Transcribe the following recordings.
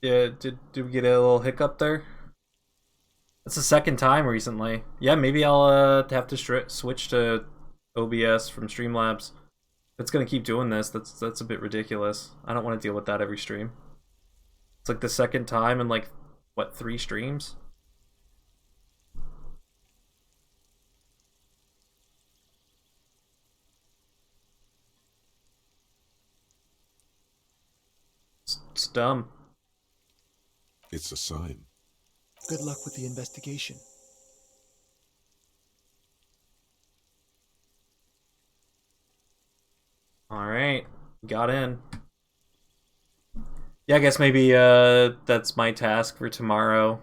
Yeah, did we get a little hiccup there? That's the second time recently. Yeah, maybe I'll have to switch to OBS from Streamlabs. If it's gonna keep doing this, that's a bit ridiculous. I don't want to deal with that every stream. It's like the second time in like what, 3 streams? It's dumb. It's a sign. Good luck with the investigation. Alright, got in. Yeah, I guess maybe that's my task for tomorrow,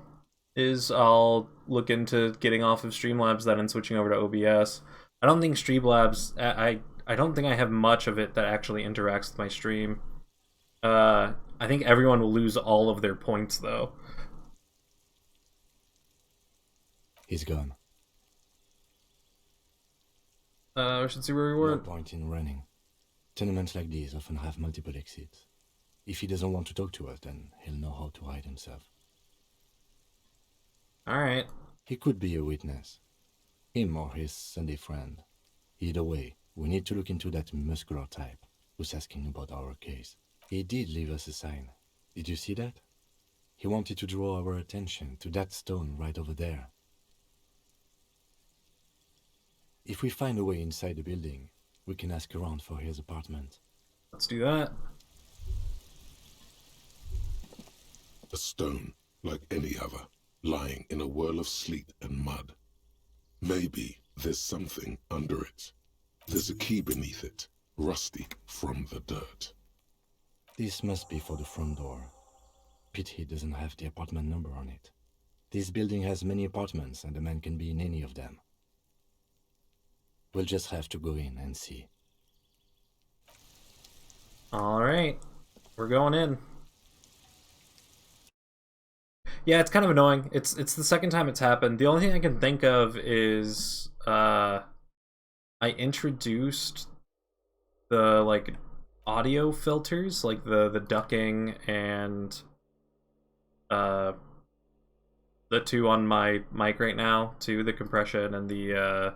is I'll look into getting off of Streamlabs then and switching over to OBS. I don't think Streamlabs, I don't think I have much of it that actually interacts with my stream. I think everyone will lose all of their points though. He's gone. We should see where we were. No point in running. Tenements like these often have multiple exits. If he doesn't want to talk to us, then he'll know how to hide himself. Alright. He could be a witness. Him or his Sunday friend. Either way, we need to look into that muscular type who's asking about our case. He did leave us a sign. Did you see that? He wanted to draw our attention to that stone right over there. If we find a way inside the building, we can ask around for his apartment. Let's do that. A stone, like any other, lying in a whirl of sleet and mud. Maybe there's something under it. There's a key beneath it, rusty from the dirt. This must be for the front door. Pity doesn't have the apartment number on it. This building has many apartments and the man can be in any of them. We'll just have to go in and see. Alright. We're going in. Yeah, it's kind of annoying. It's the second time it's happened. The only thing I can think of is I introduced the like audio filters, like the ducking and the two on my mic right now, too, the compression and the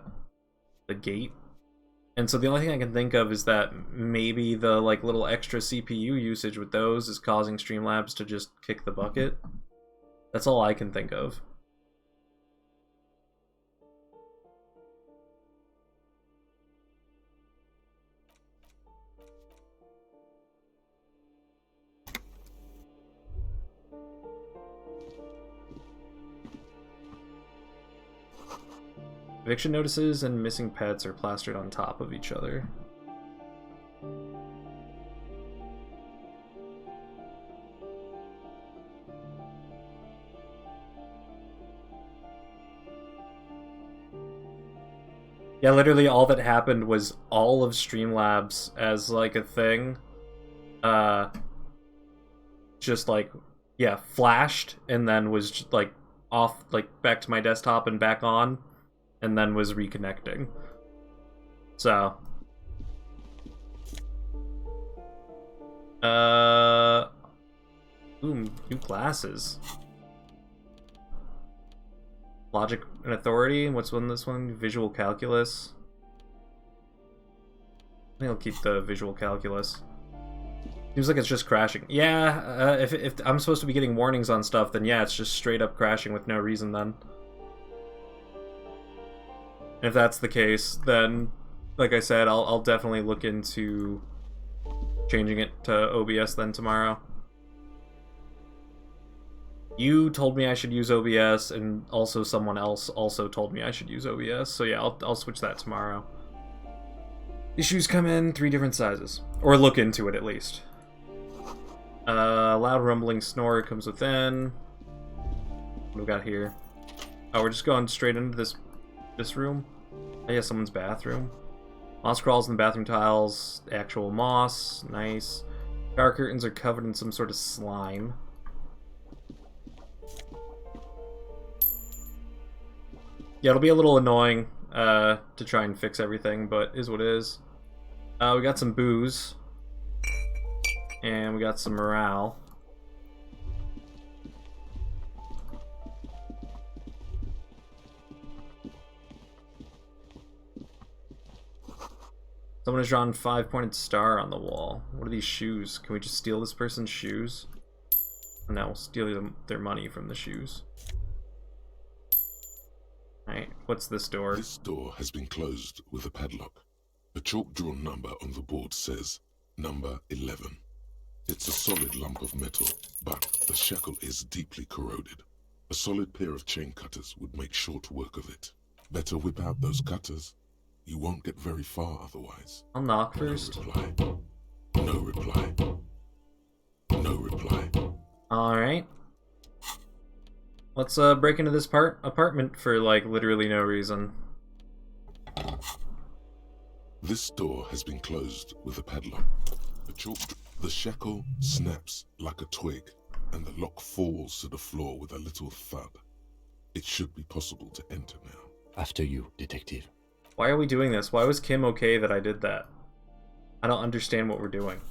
gate. And so the only thing I can think of is that maybe the like little extra CPU usage with those is causing Streamlabs to just kick the bucket. That's all I can think of. Eviction notices and missing pets are plastered on top of each other. Yeah, literally all that happened was all of Streamlabs as like a thing, just like, yeah, flashed and then was just, like off, like back to my desktop and back on, and then was reconnecting. So, ooh, new classes. Logic and Authority. What's this one? Visual Calculus. I think I'll keep the Visual Calculus. Seems like it's just crashing. Yeah, if I'm supposed to be getting warnings on stuff, then yeah, it's just straight up crashing with no reason then. If that's the case, then, like I said, I'll definitely look into changing it to OBS then tomorrow. You told me I should use OBS, and also someone else also told me I should use OBS, so yeah, I'll switch that tomorrow. Issues come in 3 different sizes. Or look into it, at least. Loud rumbling snore comes within. What do we got here? Oh, we're just going straight into this room? Oh yeah, someone's bathroom. Moss crawls in the bathroom tiles. Actual moss. Nice. Shower curtains are covered in some sort of slime. Yeah, it'll be a little annoying to try and fix everything, but is what it is. We got some booze. And we got some morale. Someone has drawn a 5-pointed star on the wall. What are these shoes? Can we just steal this person's shoes? No, we'll steal their money from the shoes. Alright, what's this door? This door has been closed with a padlock. A chalk-drawn number on the board says number 11. It's a solid lump of metal, but the shackle is deeply corroded. A solid pair of chain cutters would make short work of it. Better whip out those cutters. You won't get very far otherwise. I'll knock first. No reply. No reply. No reply. Alright. Let's break into this apartment for, like, literally no reason. This door has been closed with a padlock. The shackle snaps like a twig, and the lock falls to the floor with a little thud. It should be possible to enter now. After you, detective. Why are we doing this? Why was Kim okay that I did that? I don't understand what we're doing.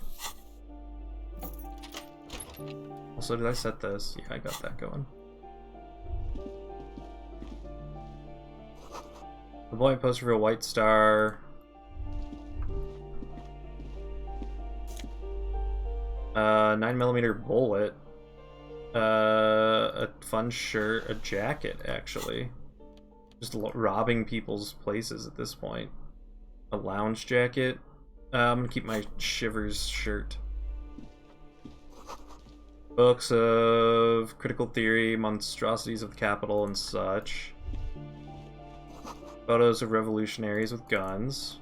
Also, did I set this? Yeah, I got that going. The boy poster for a white star. 9mm bullet. A fun shirt. A jacket, actually. Just robbing people's places at this point. A lounge jacket. I'm gonna keep my Shivers shirt. Books of critical theory, monstrosities of the Capitol, and such. Photos of revolutionaries with guns.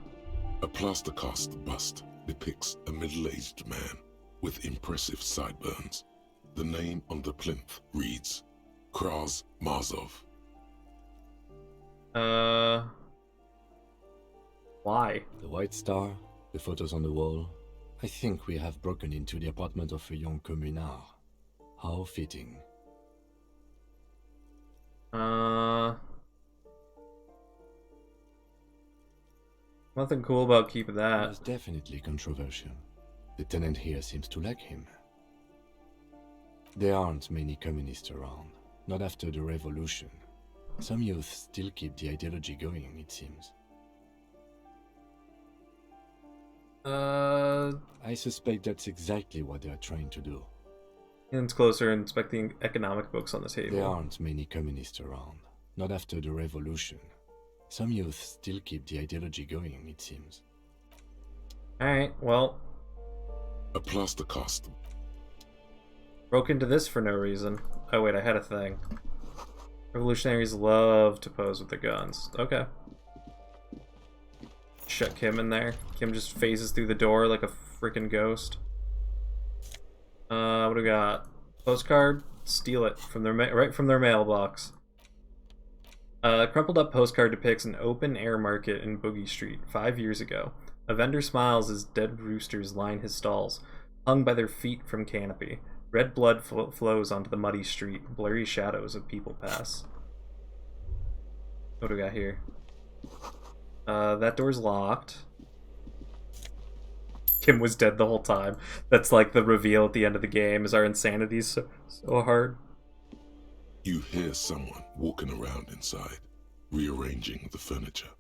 A plaster cast bust depicts a middle-aged man with impressive sideburns. The name on the plinth reads Kraz Marzov. Why? The white star, the photos on the wall. I think we have broken into the apartment of a young communard. How fitting. Nothing cool about keeping It that. was definitely controversial. The tenant here seems to like him. There aren't many communists around, not after the revolution. Some youth still keep the ideology going, it seems. I suspect that's exactly what they are trying to do. It's closer, inspecting economic books on the table. There aren't many communists around, not after the revolution. Some youth still keep the ideology going, it seems. Alright, well, A plaster cast. broke into this for no reason. Oh wait, I had a thing. Revolutionaries love to pose with their guns. Okay. Shut Kim in there. Kim just phases through the door like a freaking ghost. What do we got? Postcard? Steal it from their right from their mailbox. Crumpled up postcard depicts an open air market in Boogie Street 5 years ago. A vendor smiles as dead roosters line his stalls, hung by their feet from canopy. Red blood flows onto the muddy street. Blurry shadows of people pass. What do we got here? That door's locked. Kim was dead the whole time. That's like the reveal at the end of the game, is our insanity's so hard. You hear someone walking around inside, rearranging the furniture.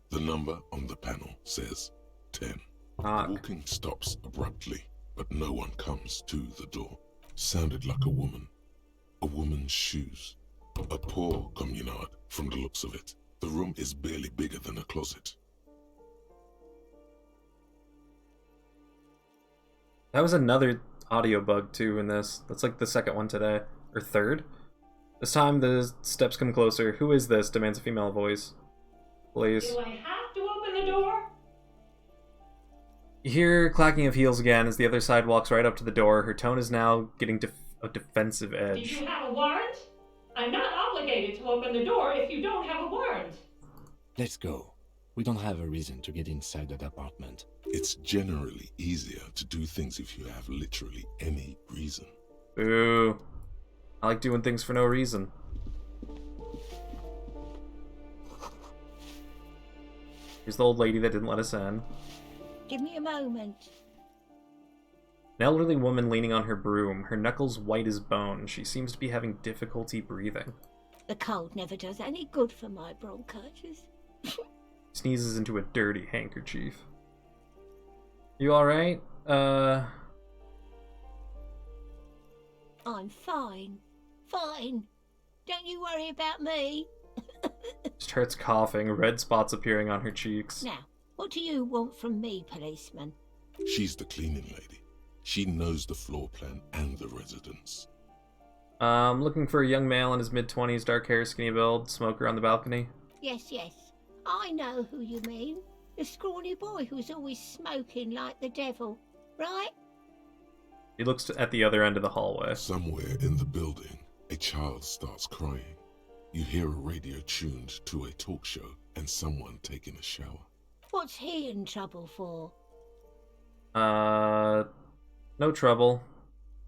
The number on the panel says 10. Knock. Walking stops abruptly, but no one comes to the door. Sounded like a woman. A woman's shoes. A poor communard, from the looks of it. The room is barely bigger than a closet. That was another audio bug too in this. That's like the second one today. Or third? This time the steps come closer. Who is this? Demands a female voice. Please. Do I have to open the door? You hear clacking of heels again as the other side walks right up to the door. Her tone is now getting a defensive Do edge. you have a warrant? I'm not obligated to open the door if you don't have a warrant. Let's go. We don't have a reason to get inside that apartment. It's generally easier to do things if you have literally any reason. Boo. I like doing things for no reason. Here's the old lady that didn't let us in. Give me a moment. An elderly woman leaning on her broom, her knuckles white as bone. She seems to be having difficulty breathing. The cold never does any good for my bronchitis. Sneezes into a dirty handkerchief. You alright? I'm fine. Fine. Don't you worry about me. She starts coughing, red spots appearing on her cheeks. Now, what do you want from me, policeman? She's the cleaning lady. She knows the floor plan and the residence. Looking for a young male in his mid-20s, dark hair, skinny build, smoker on the balcony. Yes, yes. I know who you mean. The scrawny boy who's always smoking like the devil, right? He looks at the other end of the hallway. Somewhere in the building, a child starts crying. You hear a radio tuned to a talk show and someone taking a shower. What's he in trouble for? No trouble.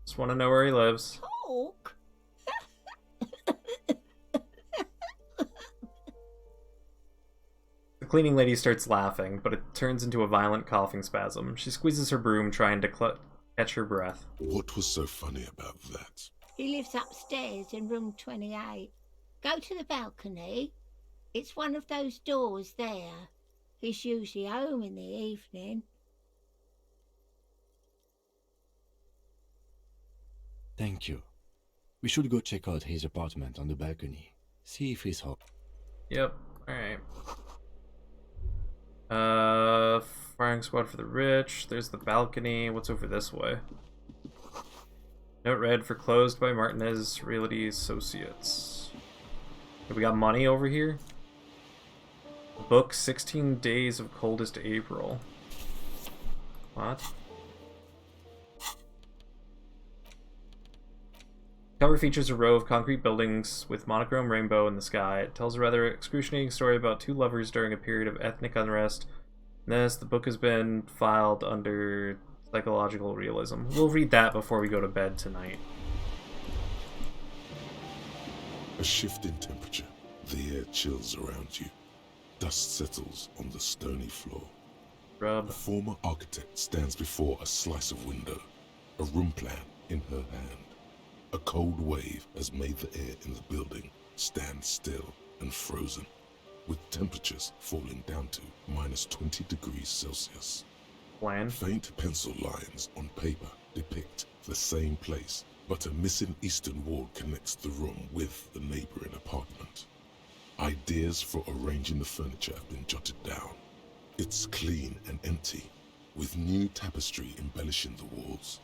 Just want to know where he lives. Talk? The cleaning lady starts laughing, but it turns into a violent coughing spasm. She squeezes her broom, trying to catch her breath. What was so funny about that? He lives upstairs in room 28. Go to the balcony. It's one of those doors there. He's usually home in the evening. Thank you. We should go check out his apartment on the balcony. See if he's home. Yep, alright. Firing squad for the rich. There's the balcony. What's over this way? Note read for closed by Martinez Realty Associates. We got money over here? Book 16 Days of Coldest April. What? Cover features a row of concrete buildings with monochrome rainbow in the sky. It tells a rather excruciating story about two lovers during a period of ethnic unrest. The book has been filed under psychological realism. We'll read that before we go to bed tonight. A shift in temperature. The air chills around you. Dust settles on the stony floor. Rub. A former architect stands before a slice of window, a room plan in her hand. A cold wave has made the air in the building stand still and frozen, with temperatures falling down to -20 degrees Celsius. Plan. Faint pencil lines on paper depict the same place, but a missing eastern wall connects the room with the neighboring apartment. Ideas for arranging the furniture have been jotted down. It's clean and empty, with new tapestry embellishing the walls.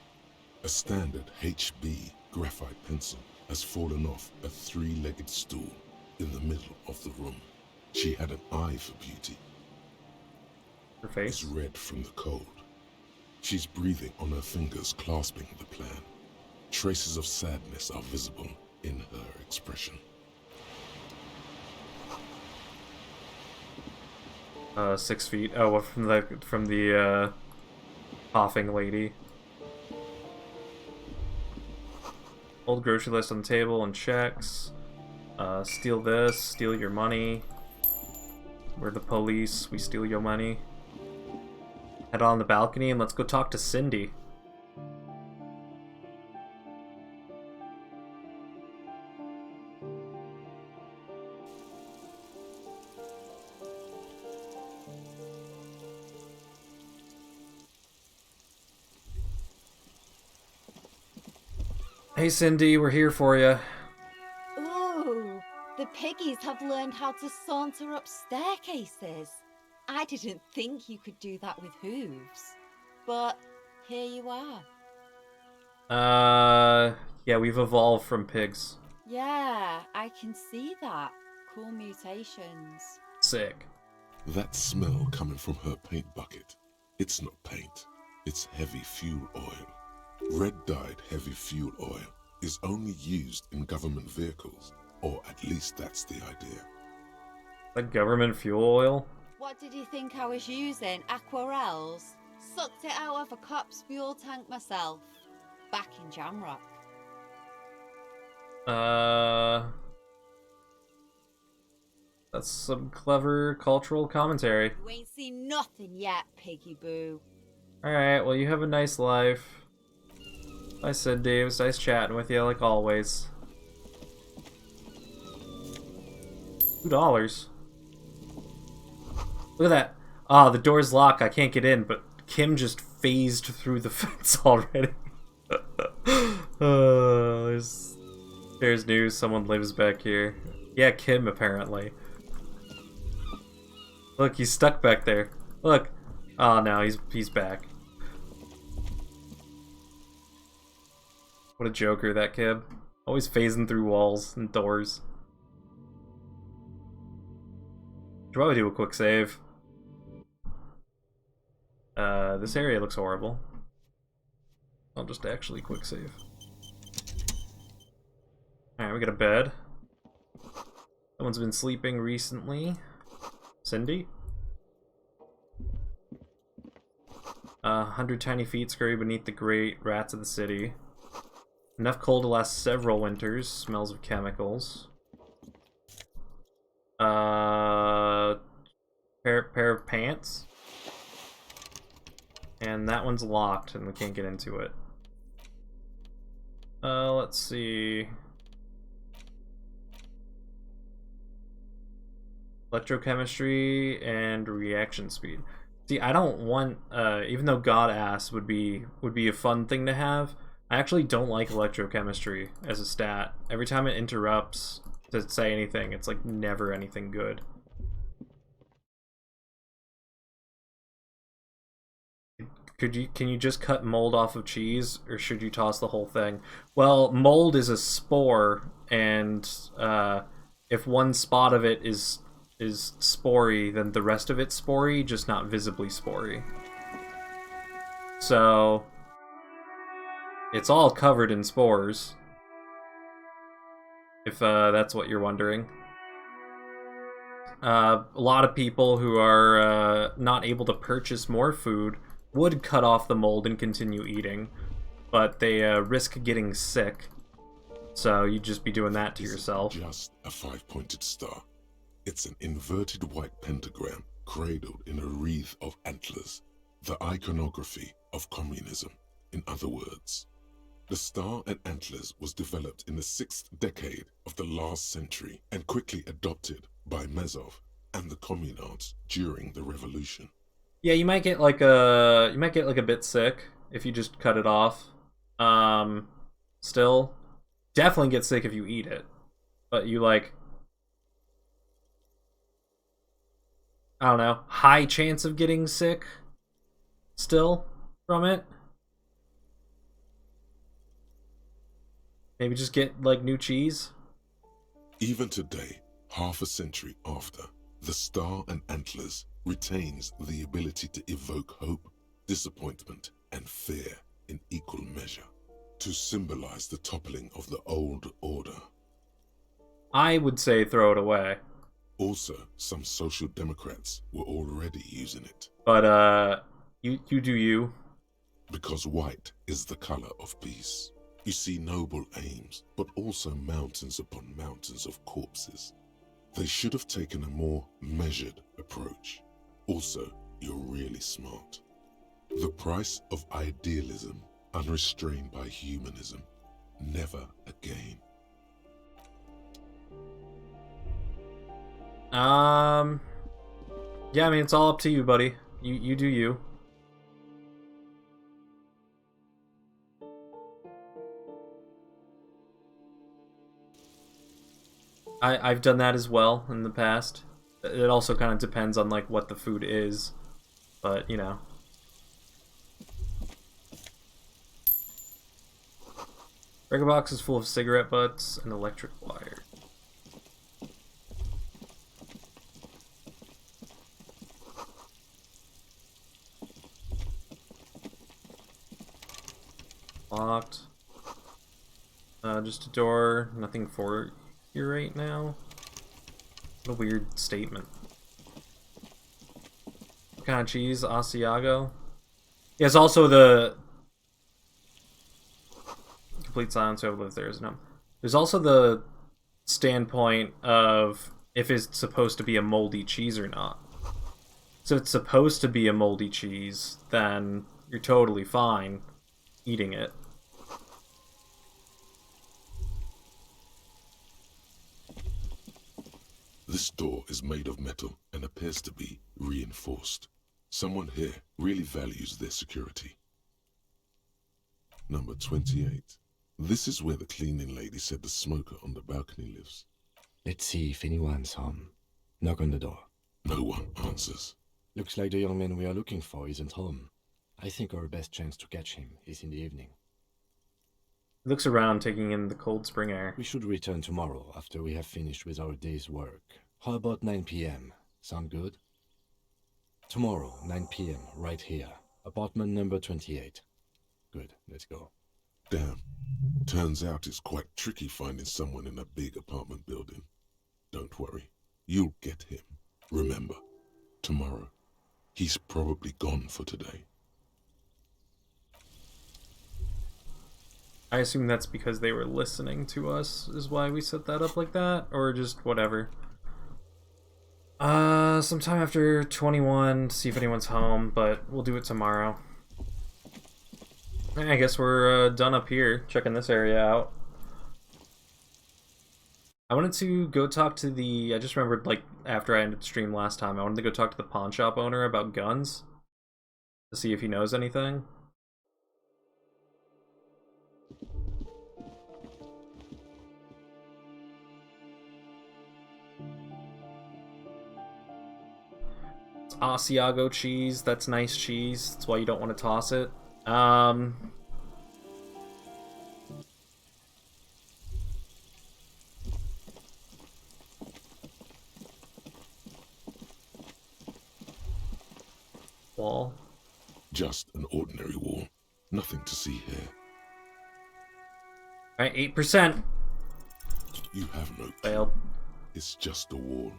A standard HB graphite pencil has fallen off a three-legged stool in the middle of the room. She had an eye for beauty. Her face. It's red from the cold. She's breathing on her fingers, clasping the plan. Traces of sadness are visible in her expression. 6 feet. Oh, from the coughing lady. Old grocery list on the table and checks. Steal this, steal your money. We're the police, we steal your money. Head on the balcony and let's go talk to Cindy. Hey Cindy, we're here for you. Ooh, the piggies have learned how to saunter up staircases. I didn't think you could do that with hooves. But here you are. Yeah, we've evolved from pigs. Yeah, I can see that. Cool mutations. Sick. That smell coming from her paint bucket. It's not paint, it's heavy fuel oil. Red-dyed heavy fuel oil is only used in government vehicles, or at least that's the idea. Like government fuel oil? What did you think I was using? Aquarels? Sucked it out of a cop's fuel tank myself. Back in Jamrock. That's some clever cultural commentary. You ain't seen nothing yet, piggy boo. Alright, well you have a nice life. Bye Cindy, it was nice chatting with you like always. $2. Look at that. Ah, the door's locked, I can't get in, but Kim just phased through the fence already. There's news. Someone lives back here. Yeah, Kim, apparently. Look, he's stuck back there. Look. Oh, no, he's back. What a joker, that kid. Always phasing through walls and doors. Should probably do a quick save. This area looks horrible. I'll just actually quick save. Alright, we got a bed. Someone's been sleeping recently. Cindy? 100 tiny feet scurry beneath the great rats of the city. Enough coal to last several winters. Smells of chemicals. Pair of pants. And that one's locked and we can't get into it. Let's see. Electrochemistry and reaction speed. See, I don't want, even though God Ass would be a fun thing to have, I actually don't like electrochemistry as a stat. Every time it interrupts to say anything, it's like never anything good. Can you just cut mold off of cheese, or should you toss the whole thing? Well, mold is a spore, and if one spot of it is spory, then the rest of it's spory, just not visibly spory. So it's all covered in spores, if that's what you're wondering. A lot of people who are not able to purchase more food would cut off the mold and continue eating, but they risk getting sick. So you'd just be doing that to yourself. Just a 5-pointed star. It's an inverted white pentagram cradled in a wreath of antlers, the iconography of communism, in other words. The star and antlers was developed in the 6th decade of the last century and quickly adopted by Mazov and the communards during the revolution. Yeah, you might get like a bit sick if you just cut it off. Still, definitely get sick if you eat it, but you like, I don't know, high chance of getting sick still from it. Maybe just get like new cheese. Even today, half a century after, the star and antlers retains the ability to evoke hope, disappointment, and fear in equal measure, to symbolize the toppling of the old order. I would say throw it away. Also, some social democrats were already using it. But, you do you. Because white is the color of peace. You see noble aims, but also mountains upon mountains of corpses. They should have taken a more measured approach. Also, you're really smart. The price of idealism, unrestrained by humanism. Never again. Yeah, I mean, it's all up to you, buddy. You do you. I've done that as well in the past. It also kind of depends on like what the food is, but you know. Burger box is full of cigarette butts and electric wire. Locked. Just a door. Nothing for you right now. What a weird statement. What kind of cheese? Asiago? Yeah, it's also the... Complete silence, whoever lives there is no. There's also the standpoint of if it's supposed to be a moldy cheese or not. So if it's supposed to be a moldy cheese, then you're totally fine eating it. This door is made of metal and appears to be reinforced. Someone here really values their security. Number 28. This is where the cleaning lady said the smoker on the balcony lives. Let's see if anyone's home. Knock on the door. No one answers. Looks like the young man we are looking for isn't home. I think our best chance to catch him is in the evening. He looks around, taking in the cold spring air. We should return tomorrow after we have finished with our day's work. How about 9 p.m.? Sound good? Tomorrow, 9 p.m., right here. Apartment number 28. Good, let's go. Damn. Turns out it's quite tricky finding someone in a big apartment building. Don't worry. You'll get him. Remember, tomorrow. He's probably gone for today. I assume that's because they were listening to us, is why we set that up like that, or just whatever. Sometime after 21, see if anyone's home, but we'll do it tomorrow. I guess we're done up here, checking this area out. I wanted to go talk to I just remembered, like, after I ended stream last time, I wanted to go talk to the pawn shop owner about guns, to see if he knows anything. It's Asiago cheese, that's nice cheese, that's why you don't want to toss it. Wall. Just an ordinary wall. Nothing to see here. Alright, 8%. You have no clue. Failed. It's just a wall.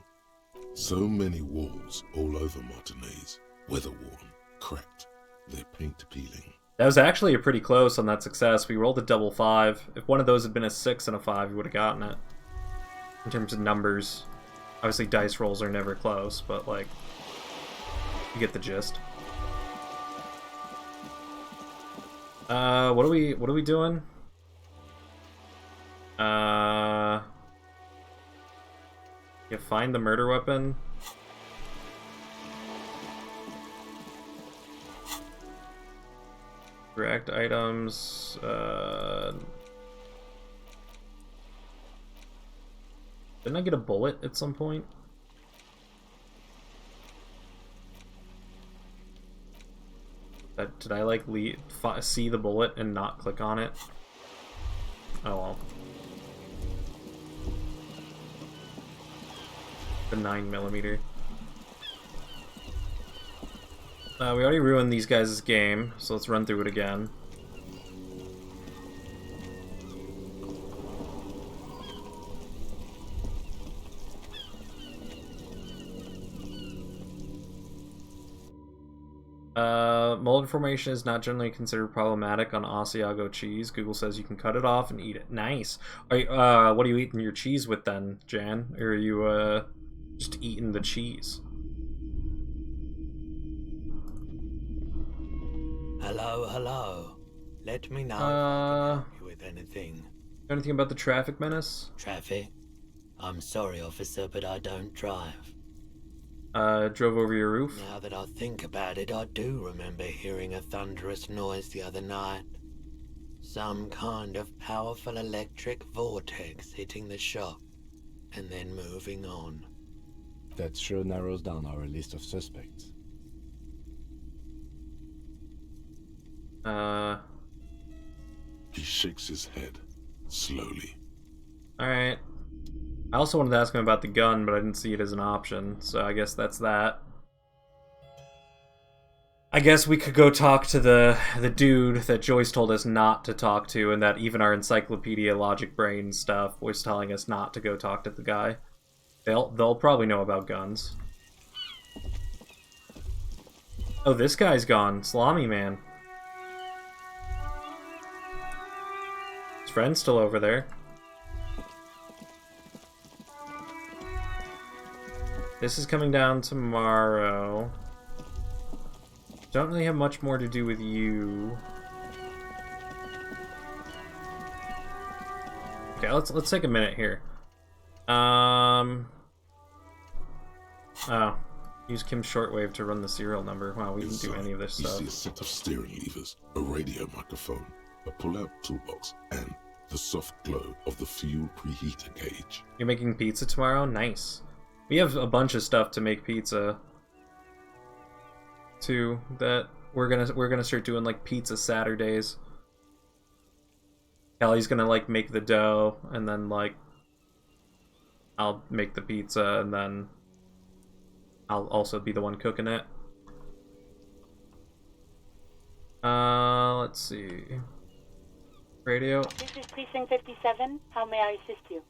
So many walls all over Martinez. Weather-worn, cracked, their paint peeling. That was actually a pretty close on that success. We rolled a double 5. If one of those had been a 6 and a 5, we would have gotten it. In terms of numbers. Obviously dice rolls are never close, but like, you get the gist. What are we doing? You find the murder weapon. React items, didn't I get a bullet at some point? Did I like see the bullet and not click on it? Oh well. The 9mm. We already ruined these guys' game, so let's run through it again. Mold formation is not generally considered problematic on Asiago cheese. Google says you can cut it off and eat it. Nice. Are you, what are you eating your cheese with then, Jan? Or are you just eating the cheese? Hello, hello. Let me know if I can help you with anything. Anything about the traffic menace? Traffic? I'm sorry, officer, but I don't drive. Drove over your roof? Now that I think about it, I do remember hearing a thunderous noise the other night. Some kind of powerful electric vortex hitting the shop, and then moving on. That sure narrows down our list of suspects. He shakes his head, slowly. Alright. I also wanted to ask him about the gun, but I didn't see it as an option, so I guess that's that. I guess we could go talk to the dude that Joyce told us not to talk to, and that even our encyclopedia logic brain stuff was telling us not to go talk to the guy. They'll probably know about guns. Oh, this guy's gone. Salami man. His friend's still over there. This is coming down tomorrow. Don't really have much more to do with you. Okay, let's take a minute here. Oh. Use Kim's shortwave to run the serial number. Wow, we didn't do Inside, any of this you stuff. see a set of steering levers, a radio microphone, a pull-out toolbox, and the soft glow of the fuel preheater gauge. You're making pizza tomorrow? Nice. We have a bunch of stuff to make pizza too. That we're gonna start doing like pizza Saturdays. Kelly's gonna like make the dough, and then like I'll make the pizza, and then I'll also be the one cooking it. Let's see. Radio. This is Precinct 57. How may I assist you?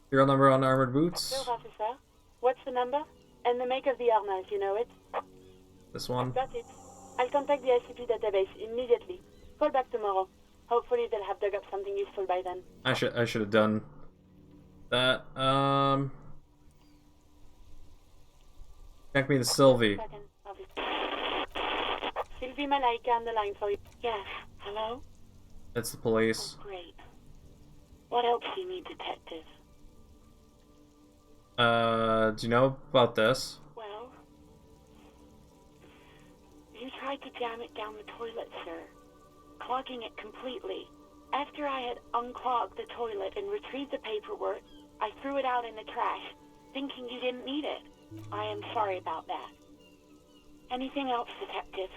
Serial number on armored boots. Sir, officer. What's the number? And the make of the armor, if you know it. This one. Got it. I'll contact the ICP database immediately. Call back tomorrow. Hopefully they'll have dug up something useful by then. I should have done that. Connect me to Sylvie. Sylvie Malaika on the line for you. Yes. Hello? It's the police. Oh, great. What else do you need, detective? Do you know about this? Well, you tried to jam it down the toilet, sir, clogging it completely. After I had unclogged the toilet and retrieved the paperwork, I threw it out in the trash, thinking you didn't need it. I am sorry about that. Anything else, detective?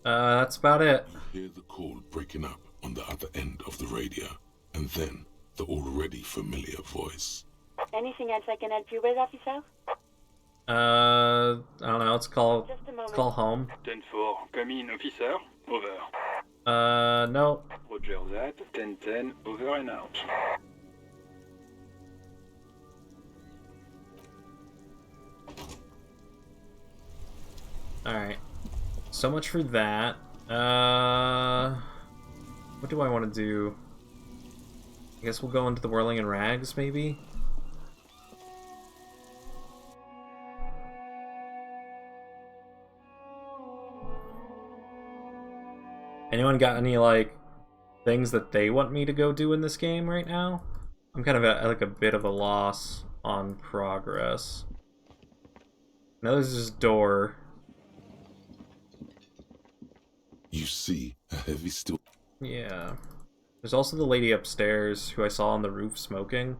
That's about it. You hear the call breaking up on the other end of the radio, and then the already familiar voice. Anything else I can help you with, officer? I don't know. Let's call home. 10-4, come in, officer. Over. No. Roger that. 10-10, over and out. Alright. So much for that. What do I want to do? I guess we'll go into the Whirling in Rags, maybe? Anyone got any, like, things that they want me to go do in this game right now? I'm kind of at, like, a bit of a loss on progress. Now there's this door. You see a heavy steel. Yeah. There's also the lady upstairs who I saw on the roof smoking.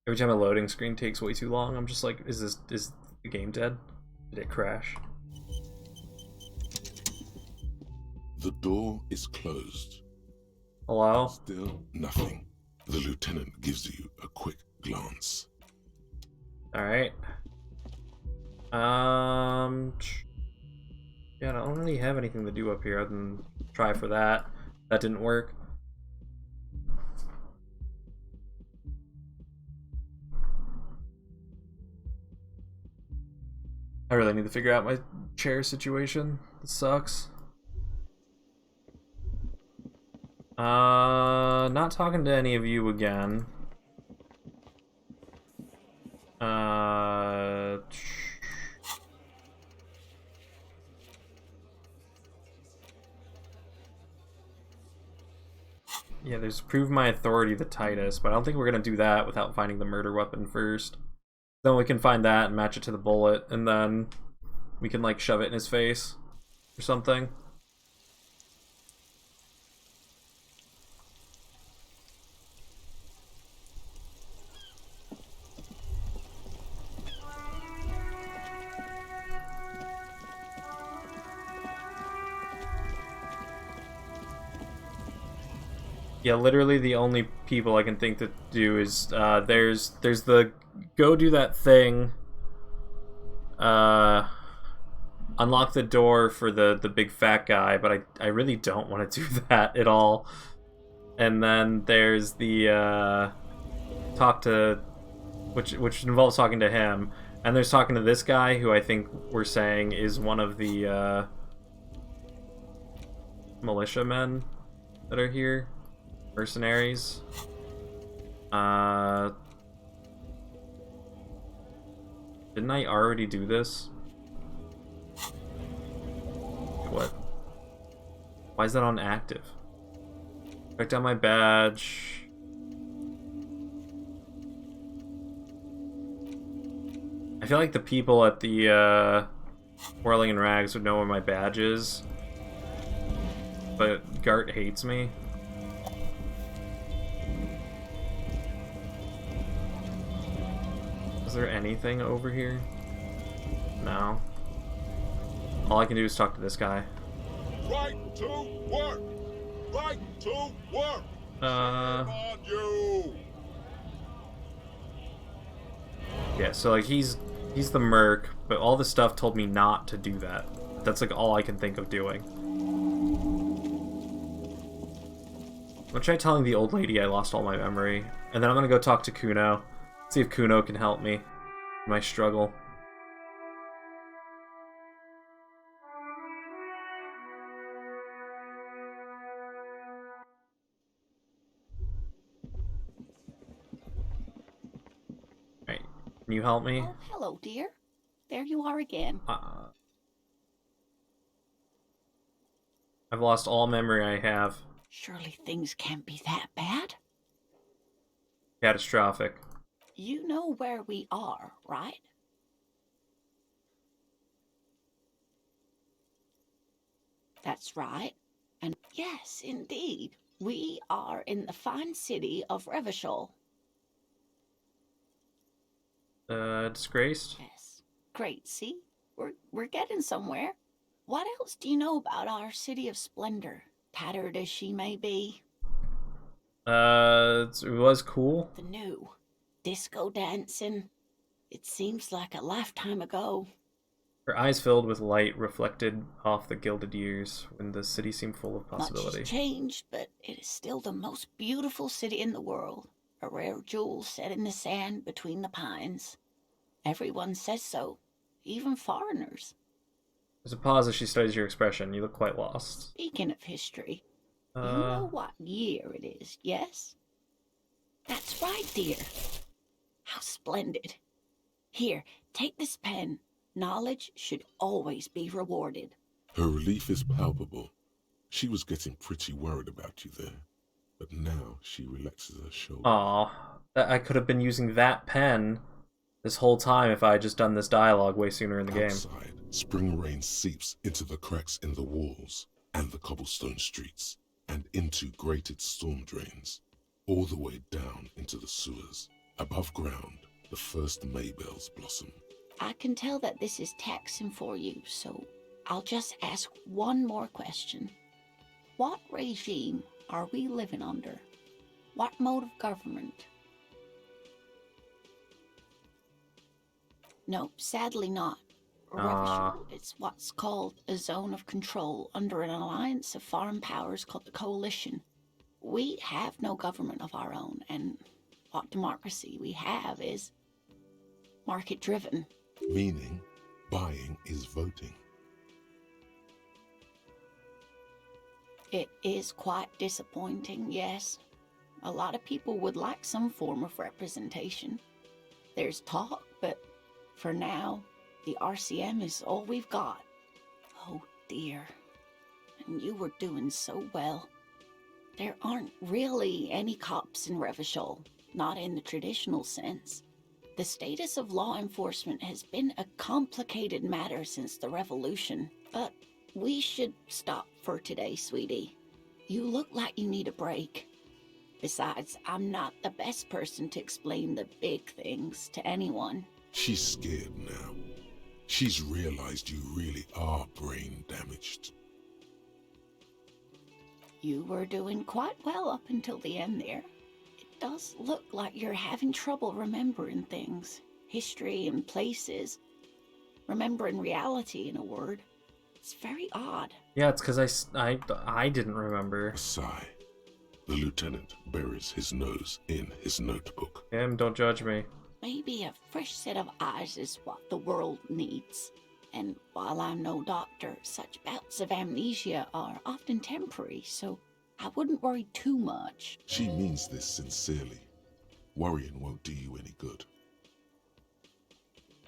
Every time a loading screen takes way too long, I'm just like, is the game dead? Did it crash? The door is closed. Hello? Still nothing. The lieutenant gives you a quick glance. Alright. Yeah, I don't really have anything to do up here other than try for that. That didn't work. I really need to figure out my chair situation. It sucks. Not talking to any of you again. Yeah, there's prove my authority to Titus, but I don't think we're gonna do that without finding the murder weapon first. Then we can find that and match it to the bullet, and then we can like shove it in his face or something. Yeah, literally the only people I can think to do is there's the go do that thing, unlock the door for the big fat guy, but I really don't want to do that at all. And then there's the talk to which involves talking to him, and there's talking to this guy who I think we're saying is one of the militiamen that are here. Mercenaries. Didn't I already do this? What? Why is that on active? Check down my badge. I feel like the people at the Whirling in Rags would know where my badge is. But Gart hates me. Is there anything over here? No. All I can do is talk to this guy. Right to work! Right to work! Shame on you! Yeah, so like he's the merc, but all the stuff told me not to do that. That's like all I can think of doing. I'm gonna try telling the old lady I lost all my memory, and then I'm gonna go talk to Kuno, see if Kuno can help me in my struggle. Alright, can you help me? Oh, hello, dear. There you are again. I've lost all memory I have. Surely things can't be that bad. Catastrophic. You know where we are, right? That's right. And yes, indeed, we are in the fine city of Revachol. Disgraced? Yes. Great, see? We're getting somewhere. What else do you know about our city of splendor, tattered as she may be? It was cool. The new disco dancing. It seems like a lifetime ago. Her eyes filled with light reflected off the gilded years when the city seemed full of possibility. Much has changed, but it is still the most beautiful city in the world. A rare jewel set in the sand between the pines. Everyone says so, even foreigners. There's a pause as she studies your expression. You look quite lost. Speaking of history, you know what year it is, yes? That's right, dear. How splendid. Here, take this pen. Knowledge should always be rewarded. Her relief is palpable. She was getting pretty worried about you there, but now she relaxes her shoulders. Aw, I could have been using that pen this whole time if I had just done this dialogue way sooner in the game. Outside, spring rain seeps into the cracks in the walls and the cobblestone streets, and into grated storm drains, all the way down into the sewers. Above ground, the first maybells blossom. I can tell that this is taxing for you, so I'll just ask one more question. What regime are we living under? What mode of government? No, sadly not. Revachol is what's called a zone of control under an alliance of foreign powers called the Coalition. We have no government of our own, and what democracy we have is market-driven. Meaning, buying is voting. It is quite disappointing, yes. A lot of people would like some form of representation. There's talk, but for now, the RCM is all we've got. Oh dear. And you were doing so well. There aren't really any cops in Revachol, not in the traditional sense. The status of law enforcement has been a complicated matter since the revolution, but we should stop for today, sweetie. You look like you need a break. Besides, I'm not the best person to explain the big things to anyone. She's scared now. She's realized you really are brain damaged. You were doing quite well up until the end there. It does look like you're having trouble remembering things. History and places. Remembering reality, in a word. It's very odd. Yeah, it's because I didn't remember. A sigh. The lieutenant buries his nose in his notebook. Don't judge me. Maybe a fresh set of eyes is what the world needs. And while I'm no doctor, such bouts of amnesia are often temporary, so I wouldn't worry too much. She means this sincerely. Worrying won't do you any good.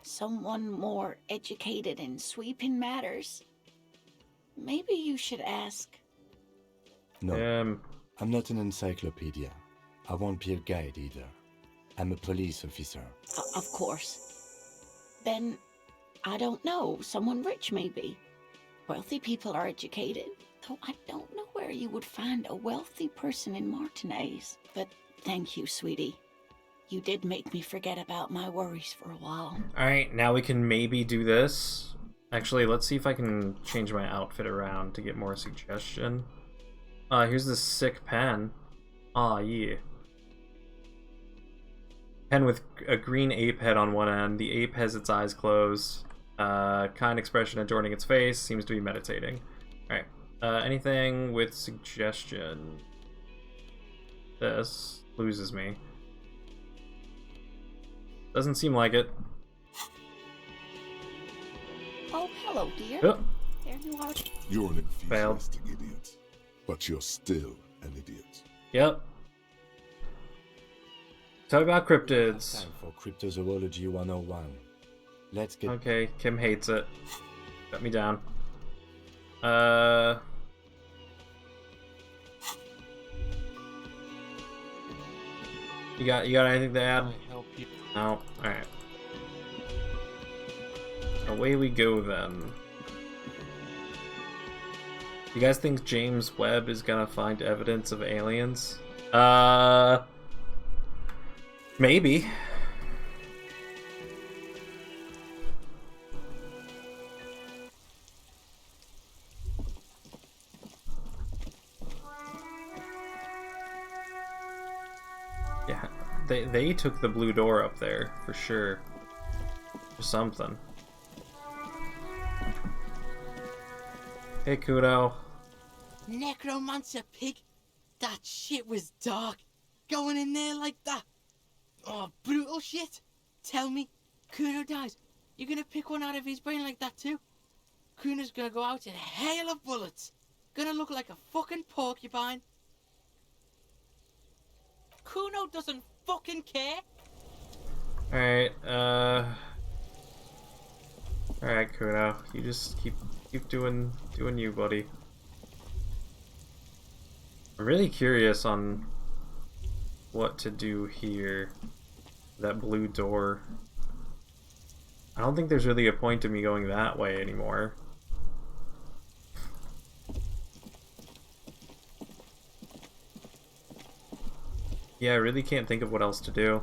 someone more educated in sweeping matters. Maybe you should ask. No, I'm not an encyclopedia. I won't be a guide either. I'm a police officer. Of course. Then, I don't know, someone rich maybe. Wealthy people are educated, though I don't know where you would find a wealthy person in Martinez. But thank you, sweetie. You did make me forget about my worries for a while. Alright, now we can maybe do this. Actually, let's see if I can change my outfit around to get more suggestion. Here's this sick pen. Aw, yeah. Pen with a green ape head on one end. The ape has its eyes closed. Kind expression adorning its face. Seems to be meditating. Alright. Anything with suggestion? This loses me. Doesn't seem like it. Oh, hello, dear. Oh. There you are. You're an enthusiastic idiot, but you're still an idiot. Yep. Talk about cryptids. Time for Cryptozoology 101. Let's get... Okay, Kim hates it. Shut me down. You got anything to add? No? Alright. Away we go then. You guys think James Webb is gonna find evidence of aliens? Maybe. Yeah, they took the blue door up there, for sure. Or something. Hey, Kudo. Necromancer pig? That shit was dark. Going in there like that. Oh, brutal shit. Tell me, Kuno dies. You're gonna pick one out of his brain like that too? Kuno's gonna go out in a hail of bullets. Gonna look like a fucking porcupine. Kuno doesn't fucking care. Alright, Alright, Kuno. You just keep doing you, buddy. I'm really curious on what to do here. That blue door. I don't think there's really a point to me going that way anymore. Yeah, I really can't think of what else to do.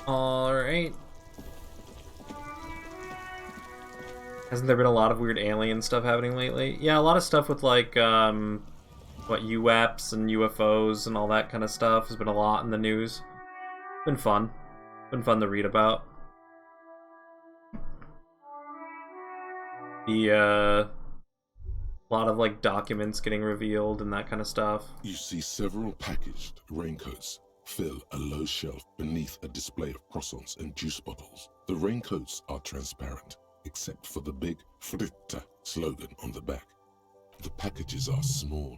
Alright. Hasn't there been a lot of weird alien stuff happening lately? Yeah, a lot of stuff with like, what, UAPs and UFOs and all that kind of stuff has been a lot in the news. Been fun. Been fun to read about. A lot of like documents getting revealed and that kind of stuff. You see several packaged raincoats fill a low shelf beneath a display of croissants and juice bottles. The raincoats are transparent, except for the big Fritta slogan on the back. The packages are small,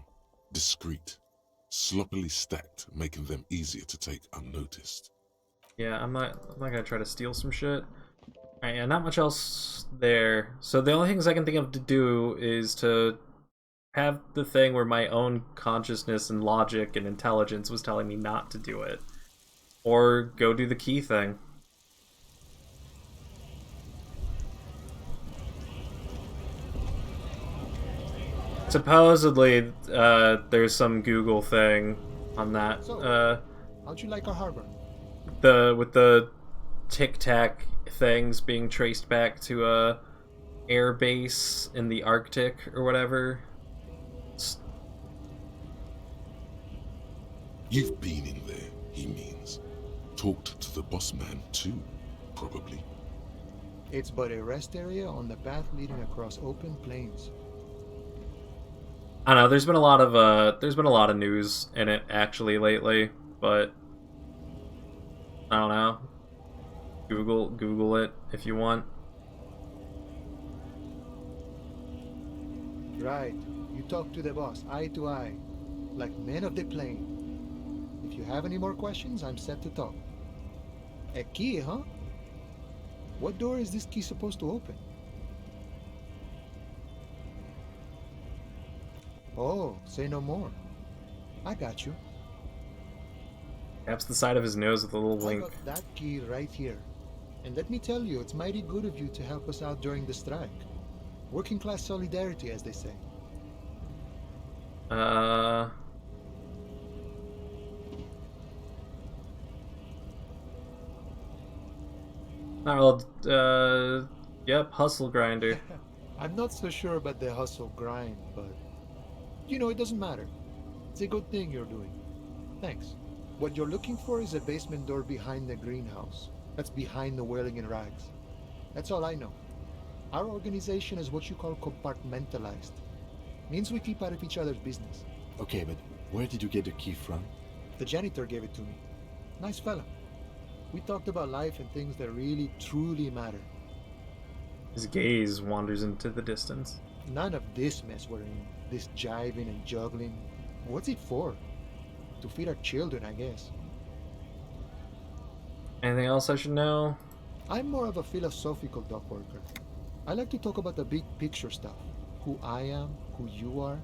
discreet, sloppily stacked, making them easier to take unnoticed. Yeah, I'm not gonna try to steal some shit. Alright, yeah, not much else there. So the only things I can think of to do is to have the thing where my own consciousness and logic and intelligence was telling me not to do it. Or go do the key thing. Supposedly, there's some Google thing on that. So, how'd you like our harbor? With the Tic Tac things being traced back to a air base in the Arctic or whatever. You've been in there, he means. Talked to the boss man too, probably. It's but a rest area on the path leading across open plains. I don't know, there's been a lot of news in it actually lately, but I don't know. Google it if you want. right. You talk to the boss, eye to eye, like men of the plane. If you have any more questions, I'm set to talk. A key, huh? What door is this key supposed to open? Oh, say no more. I got you. Taps the side of his nose with a little I wink. got that key right here. And let me tell you, it's mighty good of you to help us out during the strike. Working class solidarity, as they say. Yep, hustle grinder. I'm not so sure about the hustle grind, but you know, it doesn't matter. It's a good thing you're doing. Thanks. What you're looking for is a basement door behind the greenhouse. That's behind the wailing in rags. That's all I know. Our organization is what you call compartmentalized. Means we keep out of each other's business. Okay, but where did you get the key from? The janitor gave it to me. Nice fella. We talked about life and things that really, truly matter. His gaze wanders into the distance. None of this mess we're in. This jiving and juggling. What's it for? To feed our children, I guess. Anything else I should know? I'm more of a philosophical dock worker. I like to talk about the big picture stuff. Who I am, who you are,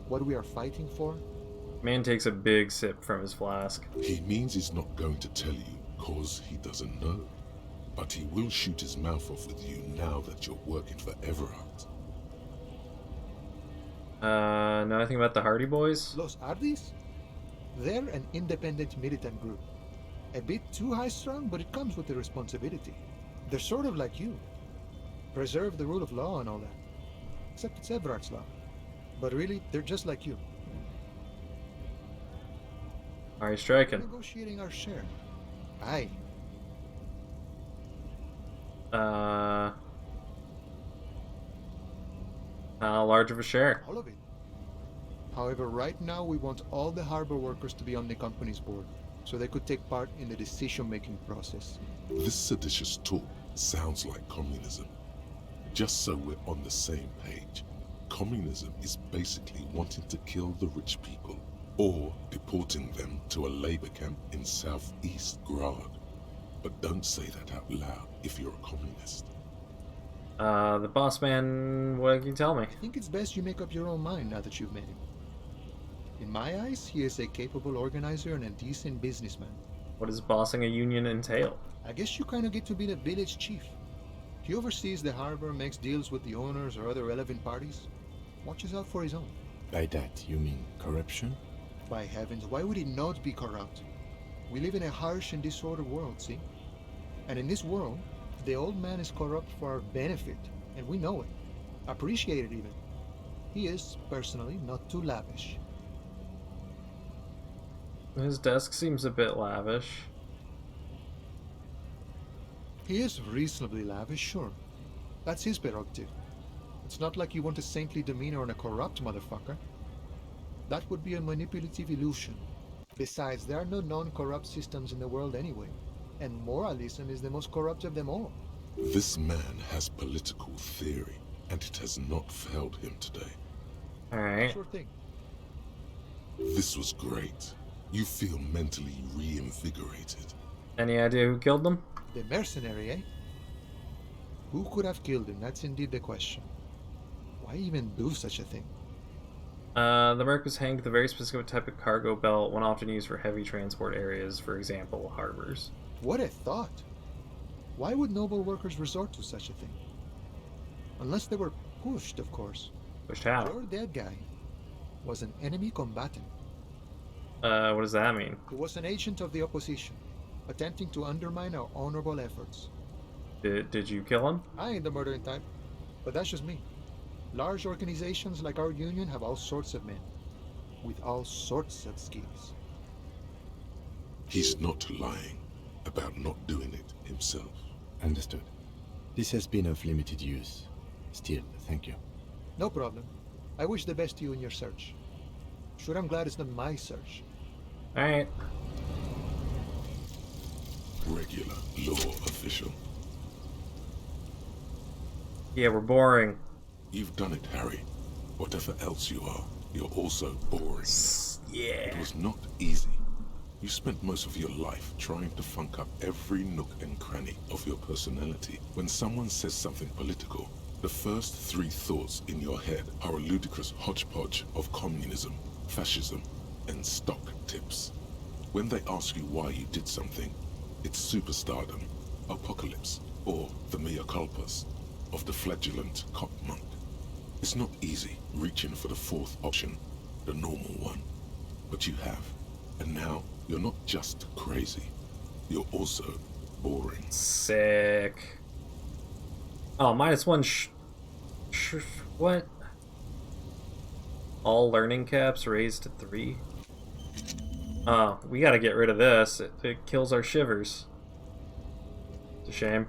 what we are fighting for. Man takes a big sip from his flask. He means he's not going to tell you, cause he doesn't know. But he will shoot his mouth off with you now that you're working for Everard. Know anything about the Hardy Boys? Los Ardis? They're an independent militant group. A bit too high-strung, but it comes with the responsibility. They're sort of like you. Preserve the rule of law and all that. Except it's Everard's law. But really, they're just like you. Are you striking? Negotiating our share. Aye. How large of a share? All of it. However, right now we want all the harbor workers to be on the company's board, so they could take part in the decision-making process. This seditious talk sounds like communism. Just so we're on the same page, communism is basically wanting to kill the rich people, or deporting them to a labor camp in southeast Grad. But don't say that out loud if you're a communist. The boss man, what can you tell me? I think it's best you make up your own mind now that you've met him. In my eyes, he is a capable organizer and a decent businessman. What does bossing a union entail? I guess you kind of get to be the village chief. He oversees the harbor, makes deals with the owners or other relevant parties, watches out for his own. By that, you mean corruption? By heavens, why would he not be corrupt? We live in a harsh and disordered world, see? And in this world, the old man is corrupt for our benefit, and we know it. Appreciate it even. He is, personally, not too lavish. His desk seems a bit lavish. He is reasonably lavish, sure. That's his prerogative. It's not like you want a saintly demeanor on a corrupt motherfucker. That would be a manipulative illusion. Besides, there are no non-corrupt systems in the world anyway. And moralism is the most corrupt of them all. This man has political theory, and it has not failed him today. Alright. Sure thing. This was great. You feel mentally reinvigorated. Any idea who killed them? The mercenary, eh? Who could have killed him? That's indeed the question. Why even do such a thing? The merc was hanged with a very specific type of cargo belt, one often used for heavy transport areas, for example, harbors. What a thought! Why would noble workers resort to such a thing? Unless they were pushed, of course. Pushed how? Your dead guy was an enemy combatant. What does that mean? He was an agent of the opposition, attempting to undermine our honorable efforts. Did you kill him? I ain't the murdering type, but that's just me. Large organizations like our union have all sorts of men, with all sorts of skills. He's not lying about not doing it himself. Understood. This has been of limited use. Still, thank you. No problem. I wish the best to you in your search. Sure, I'm glad it's not my search. Alright. Regular law official. Yeah, we're boring. You've done it, Harry. Whatever else you are, you're also boring. Yeah. It was not easy. You spent most of your life trying to funk up every nook and cranny of your personality. When someone says something political, the first 3 thoughts in your head are a ludicrous hodgepodge of communism, fascism, and stock tips. When they ask you why you did something, it's superstardom, apocalypse, or the mea culpas of the flagellant cop monk. It's not easy reaching for the 4th option, the normal one. But you have. And now, you're not just crazy. You're also boring. Sick. Oh, -1 what? All learning caps raised to 3? Oh, we gotta get rid of this. It kills our shivers. It's a shame.